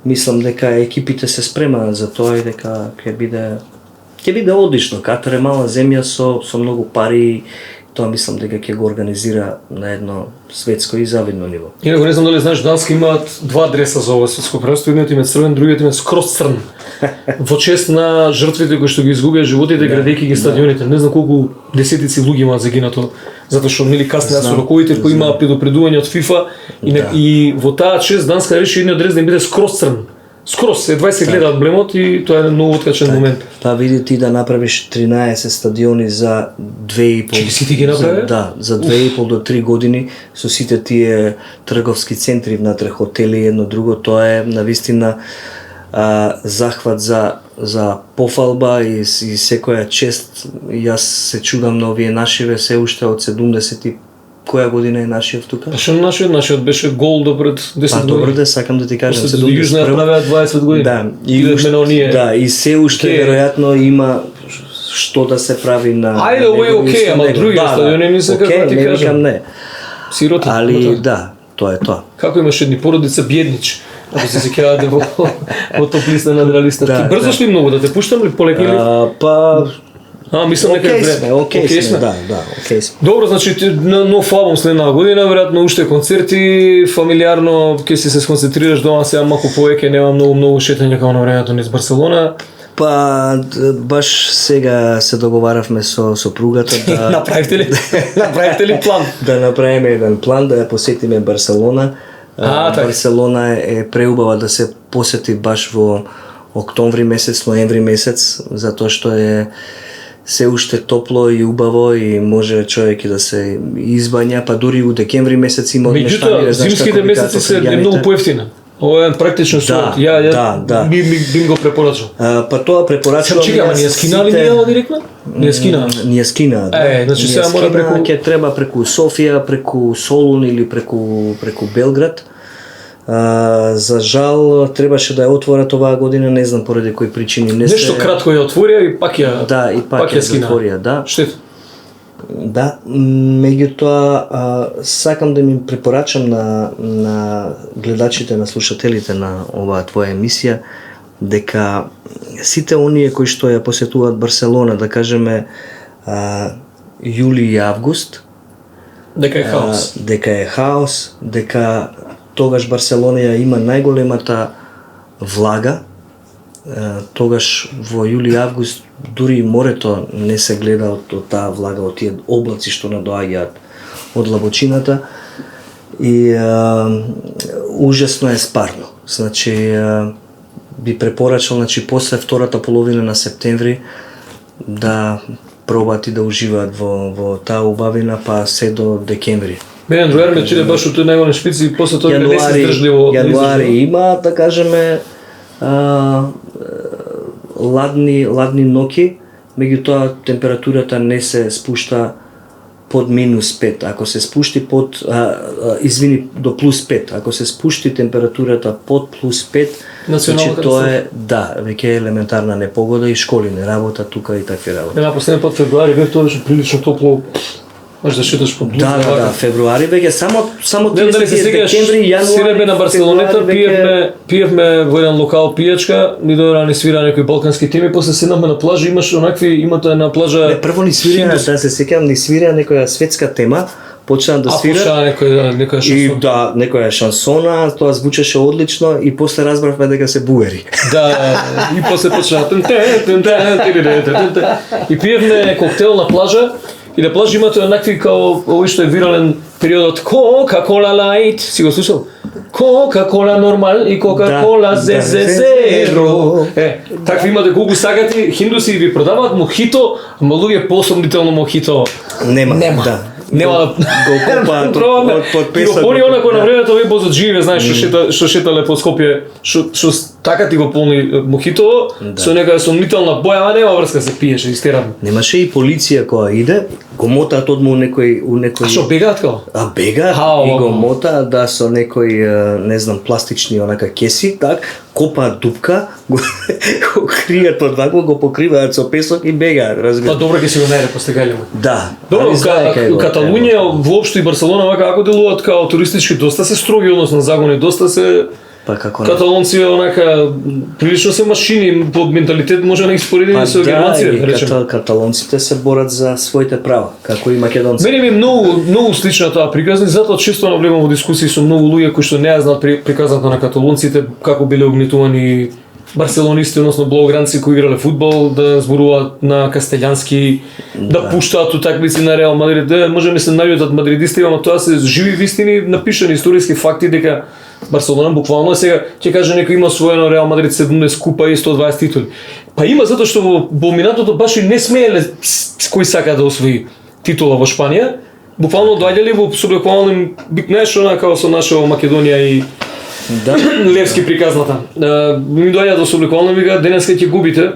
мислам дека екипите се спремаат за тоа и дека ќе биде одлично. Катар е мала земја со многу пари. Тоа мислам дека ќе го организира на едно светско и завидно ниво. Инаку не знам дали знаеш, Данска имаат два дреса за ова светско првенство, едниот им е црвен, другиот им е скроз црн. Во чест на жртвите кои што ги изгубија животите градејќи ги стадионите. Не знам колку десетици луѓе имаат загинато, затоа што касни насороковите кои имаат предупредување од ФИФА и во таа чест Данска реши едниот дрес да им биде скроз црн. Скроз, едва се гледа емблемот и тоа е многу откачен момент. Па види ти да направиш 13 стадиони за 2,5. Чеки си ти ги направи? Да, за 2,5 до 3 години со сите тие трговски центри внатре, хотели и едно друго, тоа е навистина захват за пофалба и секоја чест. Јас се чудам на овие нашиве се уште од 70 која година е нашиот тука? Што нашиот беше гол до пред 10 години. Добро да сакам да ти кажам, 71. Јужна правеа 20 години. Да, и се уште веројатно има што да се прави на Ајде, ова е ама други стадиони не се како ти кажам. Не. Сироти. Али да, тоа е тоа. Како имаш едни породица беднич? Ако се сеќавате во топлисна надреалиста. Ти брзаш ли многу да те пуштам ли полекни ли? Мислам дека е време. Окей сме. Добро, значи нов албум следна година, веројатно уште концерти, фамилиарно ќе се сконцентрираш дома сега малку повеќе, нема многу шетање како на времето низ Барселона. Па баш сега се договаравме со сопругата да направите ли план? Да направиме еден план да ја посетиме Барселона. Барселона е преубава да се посети баш во октомври месец, ноември месец, затоа што е се уште топло и убаво и може човек и да се избања, па дури у декември месец има одмештање. Меѓутоа, зимските месеци се многу поевтина. Ова е практично суват. Да. Би го препорачал. Па тоа препорачувам. Чека, ама ние скина ли ние директно? Ние скина. Ние скина. Да. Значи сега мора преку ќе треба преку Софија, преку Солун или преку Белград. За жал требаше да ја отворат оваа година, не знам поради кои причини не се. Нешто кратко ја отворија и пак ја ја затворија, да. Штет. Да, меѓутоа сакам да ми препорачам на гледачите, на слушателите на оваа твоја емисија дека сите оние кои што ја посетуваат Барселона, да кажеме јули и август, дека е хаос, дека тогаш Барселона ја има најголемата влага, тогаш во јули и август дури и морето не се гледа од таа влага, од тие облаци што надоаѓаат од лабочината и ужасно е спарно. Значи би препорачал, значи после втората половина на септември да пробаат и да уживаат во таа убавина, па се до декември. Мене другар ме чиде баш од тој најголем шпици и после тоа не се издржливо. Јануари има, да кажеме, ладни ноки, меѓутоа температурата не се спушта под -5. Ако се спушти под до +5, ако се спушти температурата под +5, значи тоа е веќе е елементарна непогода и школи не работат тука и такви работи. На последен пат февруари бев тоа беше прилично топло. Може да шеташ по блуза. Да, февруари веќе само дали се декември, јануари. Свиребе на Барселонета, пиевме во еден локал пијачка, ни дојдоа ни свира некои балкански теми, после седнавме на плажа, имате една плажа. Прво ни свира, да се сеќавам, ни свира некоја светска тема, почна да свира. Некоја шансона. И некоја шансона, тоа звучеше одлично и после разбравме дека се буери. И после почна и пиевме коктел на плажа. И на плажа имате онакви као овој што е вирален периодот Coca-Cola Light, си го слушал? Coca-Cola нормал и Coca-Cola Zero. Такви имате колку сакате, хиндуси ви продаваат мохито, ама луѓе посомнително мохито нема. Нема да го купаат од песот. Го пони онако на времето овој бозот живе, знаеш, што шетале по Скопје, што така ти го полни мохито, со некоја сомнителна боја, ама нема врска се пиеше, истерам. Немаше и полиција која иде, го мотаат одма у некој. А што бегаат као? Бегаат и го мотаат со некој, не знам, пластични онака кеси, копаат дупка, го кријат од вако, го покриваат со песок и бегаат, разбира. Па добро ќе си го најде после гаљево. Да. Добро, Каталунија воопшто и Барселона вака како делуваат као туристички, доста се строги односно на закони, доста се каталонци онака прилично се машини, по менталитет може да ги споредиме со германците, да речеме. Каталонците се борат за своите права, како и македонци. Мене ми е многу слична таа приказна, затоа често навлегувам во дискусии со многу луѓе кои што не ја знаат приказната на каталонците, како биле угнетувани барселонисти, односно блаугранци кои играле фудбал, да зборуваат на кастелјански, да пуштаат утакмици на Реал Мадрид. Може ми се најутат мадридисти, ама тоа се живи вистини, напишани историски факти дека Барселона буквално сега ќе каже некој има освоено Реал Мадрид 17 купа и 120 титули. Па има затоа што во минатото баш и не смееле кој сака да освои титула во Шпанија. Буквално доаѓале во сублеквални знаеш онака со наша Македонија и Левски приказната. Ми доаѓа до сублеквално вика денеска ќе губите.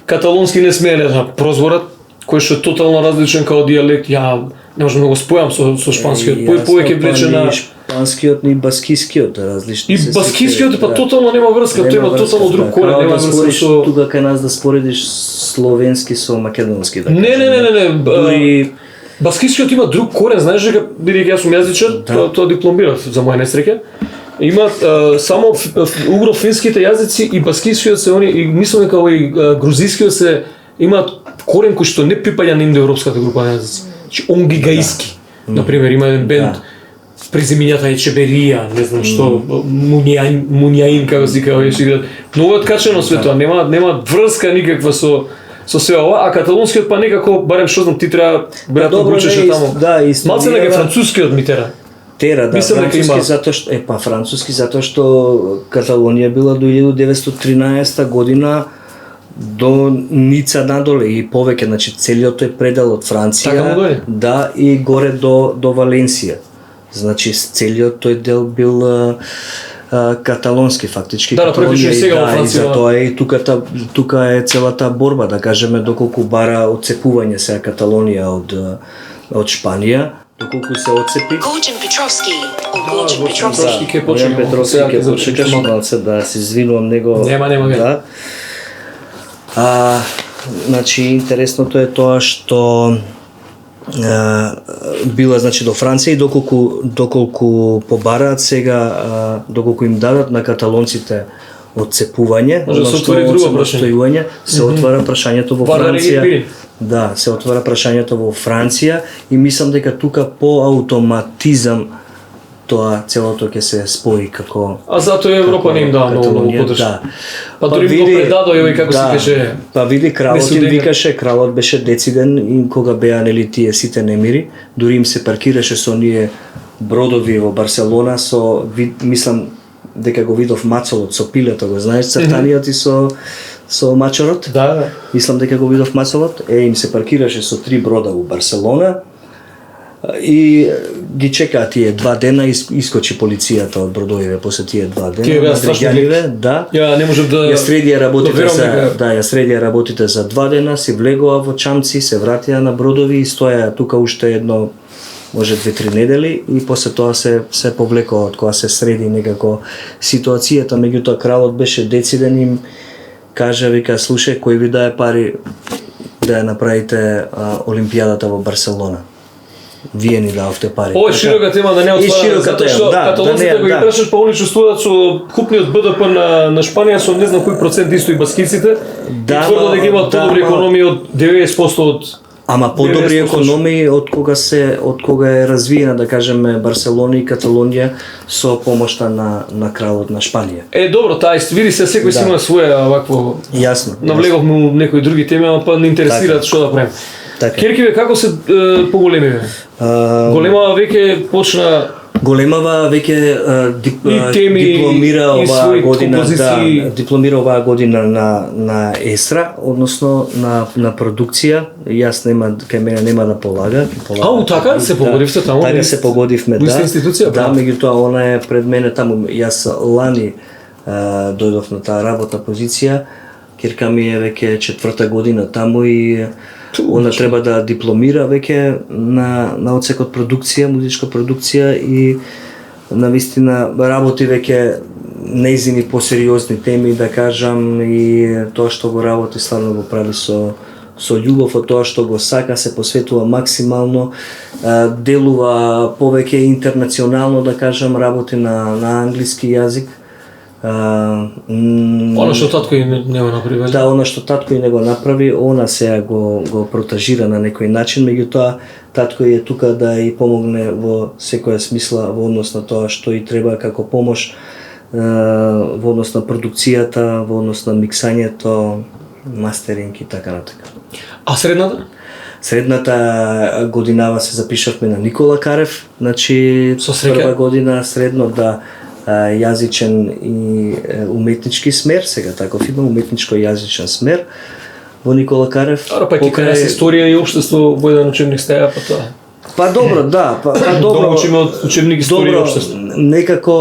Каталонски не смееле да прозворат, кој што е тотално различен као дијалект. Ја не можам да го спојам со шпанскиот. Повеќе влече на шпанскиот и баскискиот различни. И баскискиот па тотално нема врска, тој има тотално друг корен, нема врска со тука кај нас да споредиш словенски со македонски. Не. Баскискиот има друг корен, знаеш дека бидејќи јас сум јазичар, тоа дипломирав за моја несреќа. Има само угрофинските јазици и баскискиот се они и мислам дека овој грузискиот се имаат корен кој што не припаѓа на индоевропската група на јазици. Значи онгигаиски, на пример, има еден бенд презимињата е Чеберија, не знам што, Муњаин како се вика, многу откачено свето, нема врска никаква со све ова, а каталонскиот па некако барем што знам ти треба веројатно учеше таму. Малце дека францускиот ми тера. Француски затоа што француски затоа што Каталонија била до 1913 година до Ница надоле и повеќе, значи целиот тој предел од Франција, и горе до Валенсија. Значи целиот тој дел бил каталонски фактички. Да, практично и сега во и Франција. затоа и тука е целата борба, да кажеме, доколку бара отцепување сега Каталонија од Шпанија, доколку се отцепи. Gorgon Petrovski or Gorgon Gorgon Petrovski. Petrovski ќе почне. Горјан Петровски Сега ќе ќе почекаш започнеме. малце да се извинувам него. Нема ге. Да. Значи интересното е тоа што била значи до Франција и доколку побараат сега, доколку им дадат на каталонците отцепување, Може да се отвори друго прашање. се отвара прашањето во Варвари ги Франција. пири. Да, се отвара прашањето во Франција и мислам дека тука по автоматизам тоа целото ќе се спои како. А затоа Европа не им дава многу Каталонија, поддршка. да. Па дури им го предадоа и како се каже. Па види кралот им несудење. викаше, кралот беше дециден и кога беа нели тие сите немири, дури им се паркираше со оние бродови во Барселона мислам дека го видов мацолот со пилето, го знаеш цртаниот и со мачорот. Да. Мислам дека го видов мацолот, им се паркираше со 3 брода во Барселона и ги чекаа тие 2 дена, искочи полицијата од бродовите после тие 2 дена. Тие беа страшни Надрегјаливе, да. Ја не можев да Ја средија работите верувам за дека- ја средија работите за 2 дена, се влегоа во чамци, се вратија на бродови и стоја тука уште едно може 2-3 недели и после тоа се повлекоа од кога се среди некако ситуацијата, меѓутоа кралот беше дециден им кажа, вика, слушај, кој ви дае пари да ја направите Олимпијадата во Барселона? Вие ни дававте пари. Ова е широка тема да не И отвараме, широка затоа тема, што да, каталонците да не, го ги да. прашаш, па они чувствуваат со купниот БДП на Шпанија со не знам кој процент исто и баскиците. Да, и тврдо дека имаат да, подобри ма- економии од 90% од. Ама подобри 90% економии од кога е развиена, да кажеме, Барселона и Каталонија со помошта на кралот на Шпанија. Добро, таа види се секој си Да. има своја вакво. Јасно. Навлеговме у некои други теми, ама па не интересираат што да правиме. Така. Керкиве како се поголеми бе? Голема веќе почна Големава веќе И теми, дипломира и оваа свои година, композиции. дипломира оваа година на ЕСРА, односно на продукција. Јас кај мене нема да полага. Ау, така? Се погодивте таму? Така се погодивме, Во иста да. институција, Да, па? меѓутоа она е пред мене таму. Јас лани дојдов на таа работна позиција. Кирка ми е веќе 4-та година таму и она треба да дипломира веќе на одсекот продукција, музичка продукција и навистина работи веќе неизини посериозни теми, да кажам, и тоа што го работи стварно го прави со љубов, од тоа што го сака, се посветува максимално, делува повеќе интернационално, да кажам, работи на англиски јазик. Оно што татко и не го направи. Да, она што татко и не го направи, она сега го протажира на некој начин, меѓутоа татко е тука да и помогне во секоја смисла во однос на тоа што и треба како помош во однос на продукцијата, во однос на миксањето, мастеринг и така натака. А средната? Средната годинава се запишавме на Никола Карев, значи Со среќа. прва година средно да јазичен и уметнички смер, сега таков има уметничко јазичен смер во Никола Карев. Ара па ќе кажа историја и општество во еден учебник стаја, па тоа. Па добро, да, па добро. Да учиме од учебник историја и општество. Некако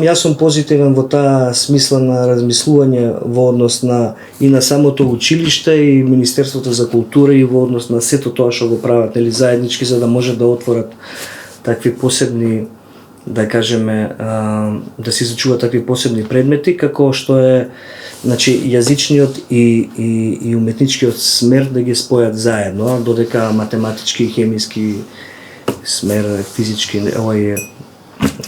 јас сум позитивен во таа смисла на размислување во однос на и на самото училиште и Министерството за култура и во однос на сето тоа што го прават, нели, заеднички, за да може да отворат такви посебни, да кажеме, да се изучуваат такви посебни предмети, како што е, значи, јазичниот и уметничкиот смер да ги спојат заедно, додека математички и хемиски смер, физички, овој,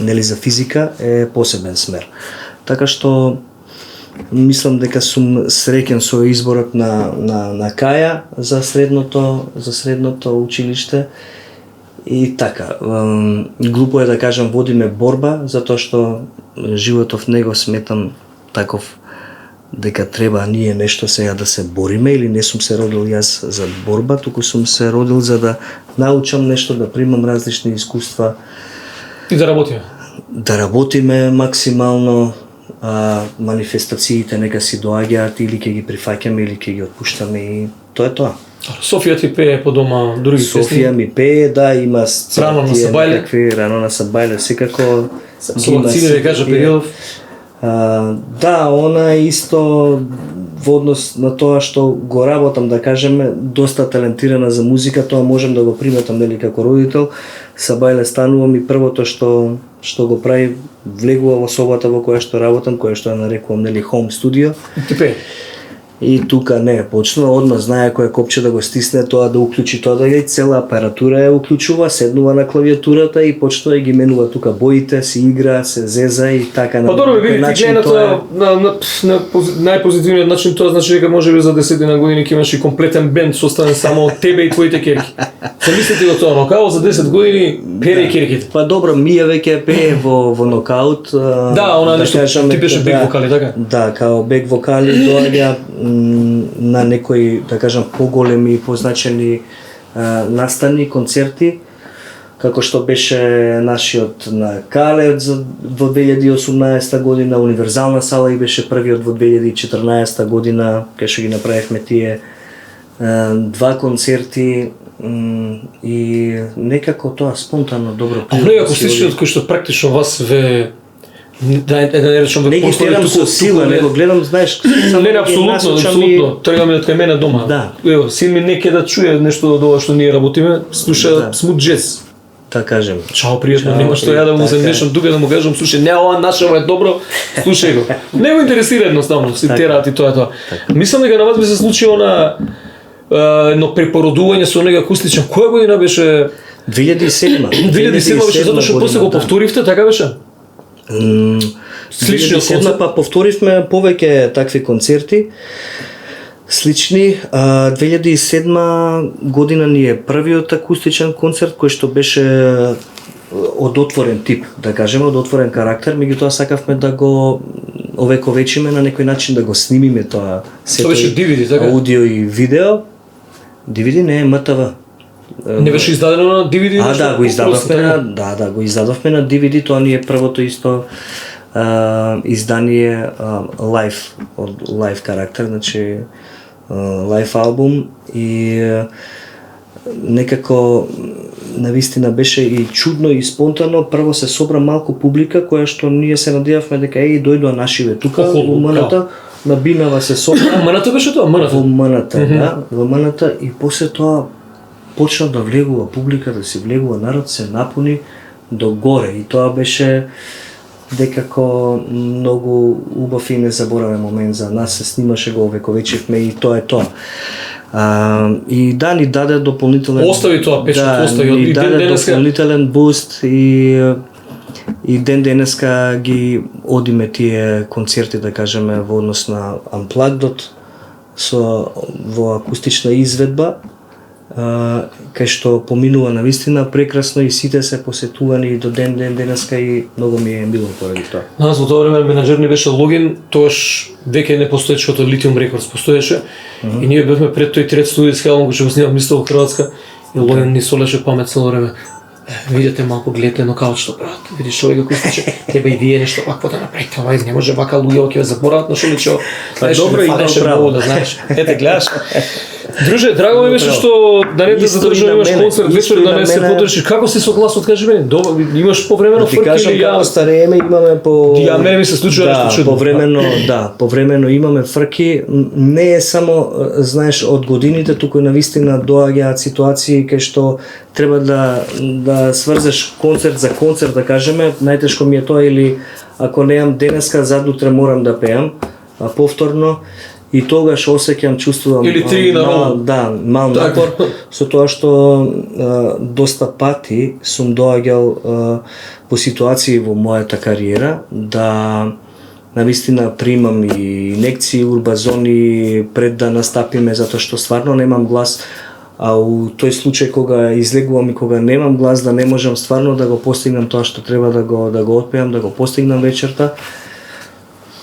нели, за физика е посебен смер. Така што мислам дека сум среќен со изборот на Каја за средното училиште. И така, глупо е да кажам водиме борба, затоа што животов него сметам таков дека треба ние нешто сега да се бориме, или не сум се родил јас за борба, туку сум се родил за да научам нешто, да примам различни искуства. И да работиме. Да работиме максимално, манифестациите нека си доаѓаат, или ќе ги прифаќаме, или ќе ги отпуштаме, и тоа е тоа. Софија ти пее по дома други песни. Софија ми пее, да, има Рано на Сабајле. Рано на Сабајле, секако Со вакцини да кажа периодов. Да, она е исто во однос на тоа што го работам, да кажеме, доста талентирана за музика, тоа можем да го приметам, нели, како родител. Са бајле станувам и првото што го прави, влегува во собата во која што работам, која што ја нарекувам, нели, home studio. Типе. И тука не, почнува одма, знае кој копче да го стисне, тоа да уклучи, тоа да ги цела апаратура ја уклучува, седнува на клавиатурата и почнува и ги менува тука боите, се игра, се зеза и така. Па добро, види, ти гледа тоа на најпозитивниот начин, тоа значи дека можеби за 10 години ќе имаш и комплетен бенд составен само од тебе и твоите керки. Замислите го тоа, но као за 10 години пере керките. Па добро, Мија веќе пее во нокаут. Да, она нешто, ти беше бек вокали, така? Да, као бек вокали доаѓа на некои, да кажам, поголеми и позначени настани, концерти, како што беше нашиот на Кале во 2018 година, Универзална сала и беше првиот во 2014 година, кај што ги направивме тие два концерти и некако тоа спонтано добро. А многу акустичниот кој што практично вас ве да не речам не ги терам со сила, него гледам, знаеш, не, апсолутно, тргаме од кај мене дома. Да. Ево, син ми неке да чуе нешто од ова што ние работиме, слуша смут джез. Така кажем. Чао, пријатно, нема што ја да му замешам тука да му кажам, слушај, не ова нашево е добро, слушај го. Не го интересира едноставно, си тераат и тоа. Мислам дека на вас би се случило на едно препородување со нега акустичен. Која година беше? 2007. 2007 беше затоа што после го повторивте, така беше? Слично 2007 па повторивме повеќе такви концерти. Слични. 2007 година ни е првиот акустичен концерт кој што беше од отворен тип, да кажеме, од отворен карактер, меѓутоа сакавме да го овековечиме на некој начин, да го снимиме тоа сето. Тоа беше DVD, така? Аудио и видео. DVD не е МТВ. Не беше издадено на DVD? Да, го издадовме на го издадовме на DVD, тоа ни е првото исто издание лайв карактер, значи лайв албум и некако навистина беше и чудно и спонтано. Прво се собра малку публика која што ние се надевавме дека дојдоа нашиве тука во МНТ, на Бинава се собра. МНТ беше тоа, МНТ? Во МНТ, да, во МНТ и после тоа почна да влегува публика, да се влегува народ, се напуни до горе и тоа беше некако многу убав и незаборавен момент за нас, се снимаше, го овековечивме и тоа е тоа. И да, ни даде дополнителен... Остави тоа, печат, остави. Ни даде дополнителен буст и ден денеска ги одиме тие концерти, да кажеме, во однос на Unplugged во акустична изведба, кај што поминува навистина прекрасно и сите се посетувани до ден денеска и многу ми е мило поради тоа. Нас во тоа време менаџер ни беше Логин, тоаш веќе не постоеше од Lithium Records постоеше и ние бевме пред тој трет студијски албум кој што го снимав мисто во Хрватска и Логин ни солеше памет цело време. Видете малку, гледате нокаут што прават. Видиш овој како стиче, треба и вие нешто вакво да направите, ова не може вака луѓе ќе заборават на што добро и право да знаеш. Ете гледаш. Друже, драго ми беше што да не те задржувам, имаш концерт вечер да не се подржиш. Како си со гласот, кажи мене? Имаш повремено фрки или ја? Како старееме имаме по Ја мене ми се случува нешто чудно. Повремено имаме фрки. Не е само, знаеш, од годините, туку навистина доаѓаат ситуации кај што треба да сврзеш концерт за концерт, да кажеме. Најтешко ми е тоа или ако неам денеска, задутре морам да пеам повторно. И тогаш осеќам, чувствувам или три на мал напор со тоа што доста пати сум доаѓал по ситуации во мојата кариера да навистина примам и инекции, урбазони пред да настапиме затоа што стварно немам глас, а у тој случај кога излегувам и кога немам глас да не можам стварно да го постигнам тоа што треба да го отпеам, да го постигнам вечерта.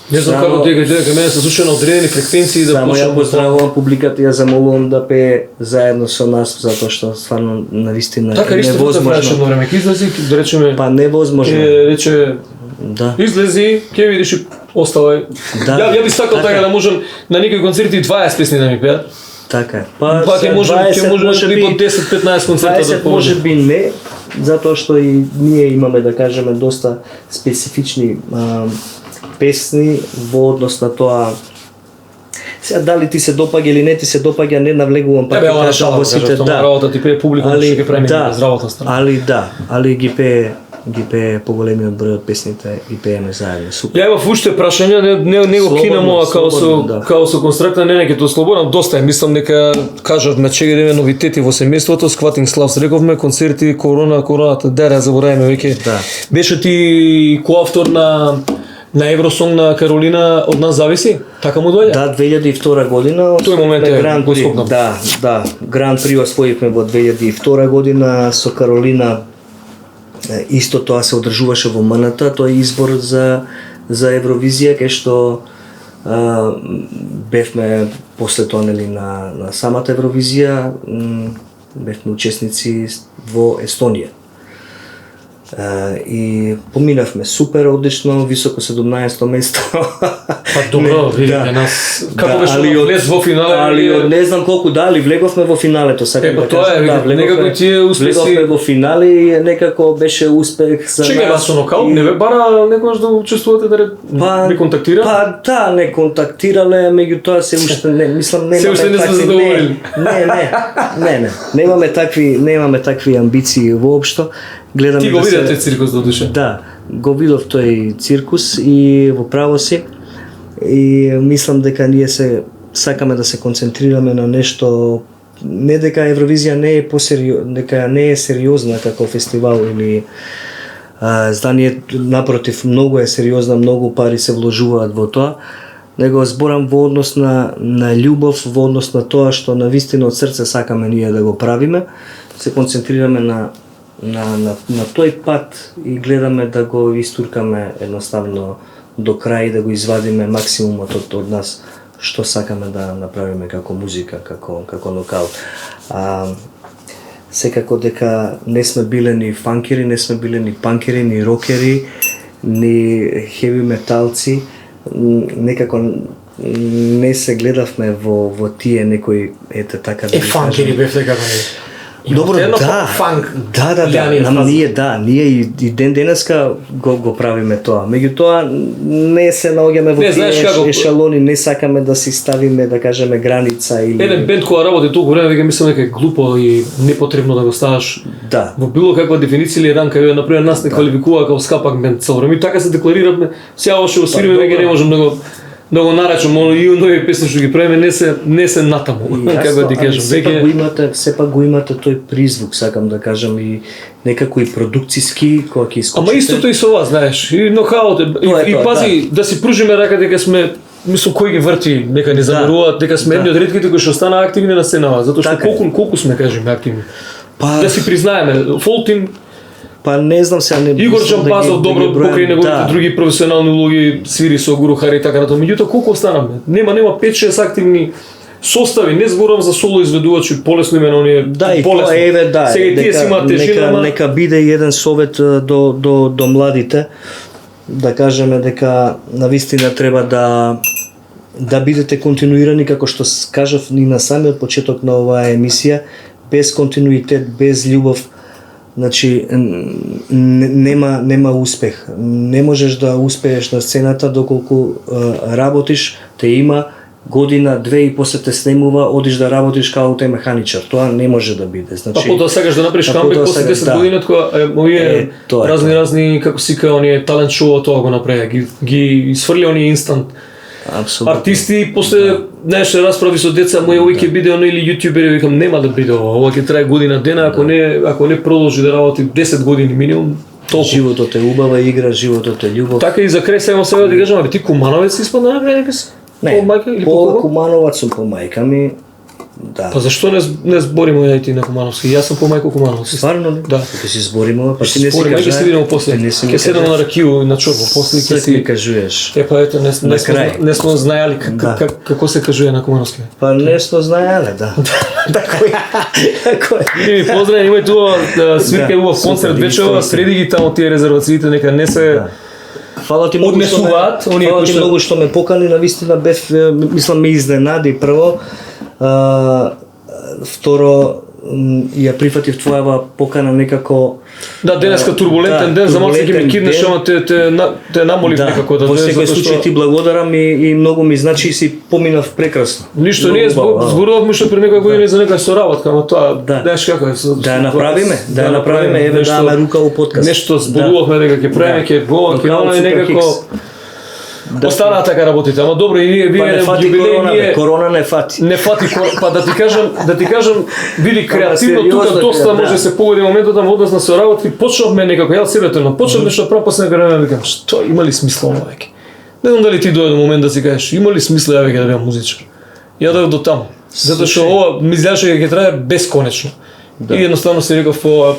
Не знам како дека мене се слуша на одредени фреквенции да почнам. Само ја поздравувам публиката, ја замолувам да пее заедно со нас затоа што стварно навистина така, е невозможно. Така исто време ќе излези, да речеме. Па невозможно. Ќе рече да. Излези, ќе видиш и оставај. Да. Ја би сакал така да можам на некои концерти 20 песни да ми пеат. Така е. Па ќе може би по 10-15 концерта да може би не, затоа што и ние имаме, да кажеме, доста специфични песни во однос на тоа. Сега дали ти се допаѓа или не ти се допаѓа, не навлегувам пак да кажам во сите, да. Работа ти пее публикум, што ќе премине на здравата страна. Али ги пее поголемиот број од песните и пееме заедно. Супер. Ја имав уште прашања, не го кинам ова као со констракта, не ќе тоа слободам, доста е, мислам дека кажавме че идеме новитети во семејството, Squatting Slavs рековме, концерти, короната, дера забораваме веќе. Да. Беше ти коавтор на Евросонг на Каролина од нас зависи? Така му доаѓа? Да, 2002 година. Тој момент е Гран При. Да, Гран При освоивме во 2002 година со Каролина. Исто тоа се одржуваше во МНТ, тој избор за Евровизија, кај што бевме после тоа нели на самата Евровизија, бевме учесници во Естонија. И поминавме супер, одлично, високо 17-то место. Па добро, видите нас. Како беше влез во финале? Али не знам колку дали влеговме во финалето, сакам да кажам. Некако тие успеси. Влеговме во финали и некако беше успех за нас. Чекај, вас со нокаут не ве бара некојаш да учествувате да не контактира? Па да, не контактирале, меѓутоа се уште не, мислам немаме. Се уште не се задоволили. Не, немаме такви амбиции воопшто. Гледаме. Ти го видев тој циркус до душа? Да, го видов тој циркус и во право си. И мислам дека ние се сакаме да се концентрираме на нешто, не дека Евровизија не е дека не е сериозна како фестивал или здание, напротив, многу е сериозна, многу пари се вложуваат во тоа, него зборам во однос на љубов, во однос на тоа што навистина од срце сакаме ние да го правиме, се концентрираме на тој пат и гледаме да го истуркаме едноставно до крај, да го извадиме максимумот од нас што сакаме да направиме како музика, како нокаут. Секако дека не сме биле ни фанкери, не сме биле ни панкери, ни рокери, ни хеви металци, некако не се гледавме во тие некои така да фанкери бевте како не. Добро, ние и ден денеска го правиме тоа. Меѓутоа не се наоѓаме во тие ешалони, не сакаме да си ставиме, да кажеме, граница или еден бенд која работи толку време, веќе мислам дека е глупо и непотребно да го ставаш. Да. Во било каква дефиниција или ранка, на пример нас не квалификува како скапак бенд цело време. Така се деклариравме, сега още освириме, веќе не можам да го нарачам, и нови песни што ги правиме не се натаму, како да ти кажам. Сепак го имате тој призвук, сакам да кажам, и некако и продукциски кога ќе искочите. Ама истото и со вас, знаеш, и нокаут и пази да си пружиме рака дека сме, мислам кој ги врти, нека не замеруваат, дека сме едни од ретките кои што стана активни на сценава, затоа што колку сме, кажеме, активни. Да си признаеме, Фолтин. Па не знам сега не. Игор Чампазов добро покрај неговите други професионални улоги свири со Гуру Хари и така натаму. Меѓутоа колку останаме? Нема 5-6 активни состави, не зборам за соло изведувачи, полесно име на оние. Да, и тоа сега и тие си имаат тежина, нека биде еден совет до младите, да кажеме дека навистина треба да бидете континуирани, како што кажав и на самиот почеток на оваа емисија, без континуитет, без љубов, значи нема успех. Не можеш да успееш на сцената доколку работиш, те има година, две и после те снемува, одиш да работиш као механичар. Тоа не може да биде. Значи, па потоа сакаш да направиш камбек после 10 години, кога овие разни како сика оние талент шоу тоа го направи, ги сврли оние инстант. Апсолутно. Артисти после знаеш расправи со деца, мој овој ќе биде оној или јутјубери, викам нема да биде ова ќе трае година дена, ако не продолжи да работи 10 години минимум, толку. Животот е убава игра, животот е љубов. Така и за крај сега сега да ти кажам, абе ти Кумановец испадна на крај некој? Не, по Кумановаc сум по мајка ми. Да. Па зашто не збориме ја и ти на Кумановски? Јас сум по мајко Кумановски. Стварно ли? Да. Ќе си збориме, па ти не си кажеш. Ќе се видиме после. Ќе седнеме на ракију на чорба, после ќе си кажуваш. Па ето не сме знаеле како се кажува на Кумановски. Па не сме знаеле, да. Кој? Ми поздрави, имај тоа свирка убав концерт вечерва, среди ги таму тие резервациите, нека не се Фала ти многу што ме покани, навистина бев, мислам ме изненади прво. Второ, ја прифатив твојава покана некако. Да, денеска турбулентен ден, за малце ќе ми киднеш, ама те намолив некако да во дойдеш, секој затоа случај што ти благодарам и многу ми значи и си поминав прекрасно. ништо Многу ние убаво, зборувавме што пред некоја година за некоја соработка, ама тоа Да. знаеш како е. Да ја направиме, еве даваме рука у подкаст. Нешто зборувавме дека ќе правиме, ќе го, ќе оно и некако останаа така работите, ама добро и ние Па не фати корона, ние корона не фати. не фати па да ти кажам биди креативно тука сериозно, доста да. може да се погоди моментот ама однес на соработи почнавме некако ја себето почнав нешто право после време викам што има ли смисла ова веќе. Не знам дали ти дојде до момент да си кажеш има ли смисла ја веќе да бидам музичар. Ја дојдов до таму. Затоа што ова ми изгледаше дека ќе трае бесконечно. И едноставно си реков ова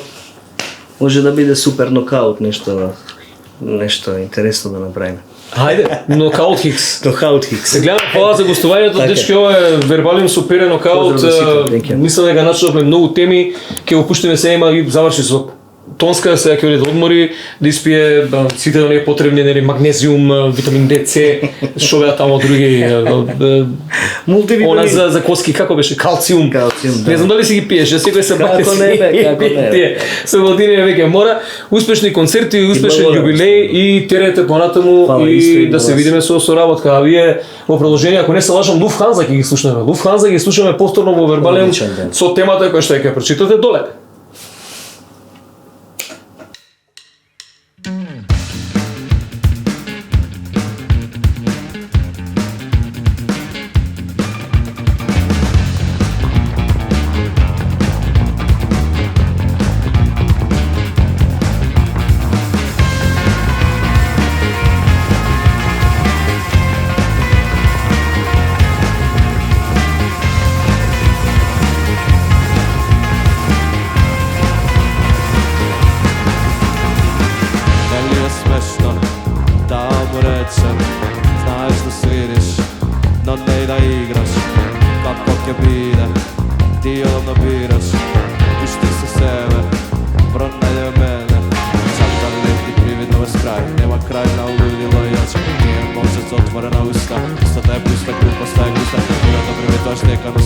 Може да биде супер нокаут, нешто интересно да направиме. Хајде, нокаут Хикс. Нокаут Хикс. Се гледам фала за гостувањето, Така. дечки, ова е вербален суперен нокаут. Поздрав за сите, thank you. Мислам дека начнавме многу теми, ќе го пуштиме се има и заврши со Тонска, сега ќе оди да одмори, да испие сите оние потребни нели магнезиум, витамин D, C, што беа таму други Мултивитамин. она за коски како беше калциум. Калциум, да. Не знам дали си ги пиеш, секој се бака Како не бе, како не бе. Тие со години веќе мора успешни концерти, успешен благодарам. јубилеј и терете понатаму Фала, исто и и да се вас. видиме со соработка. А вие во продолжение, ако не се лажам, Луфханза ќе ги слушнеме. Луфханза ги слушаме повторно во вербален Одличен ден. со темата која што ја ќе прочитате доле. Дали е смешно да му речем знаеш да свириш, но не и да играш. Како ќе биде, ти одам набираш. Пушти се себе, пронајде мене. Чакам лети привидно без крај, нема крај на лудило и очи. Ние можец отворена уста, устата е пуста, глупоста е густа. Урата приветуваш дека не